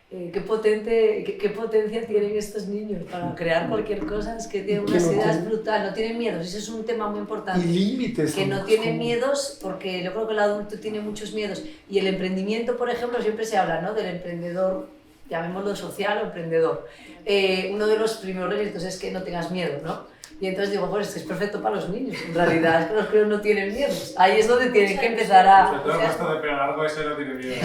qué potencia tienen estos niños para crear cualquier cosa, es que tienen unas ideas brutales, no tienen miedos, ese es un tema muy importante. Y límites. Que no tienen miedos, porque yo creo que el adulto tiene muchos miedos, y el emprendimiento, por ejemplo, siempre se habla, ¿no? Del emprendedor, llamémoslo social o emprendedor. Uno de los primeros requisitos es que no tengas miedo, ¿no? Y entonces digo, pues esto es perfecto para los niños, en realidad, es que los críos no tienen miedos. Ahí es donde tienen que empezar a... Sobre todo el puesto de pelo largo, ese no tiene miedo.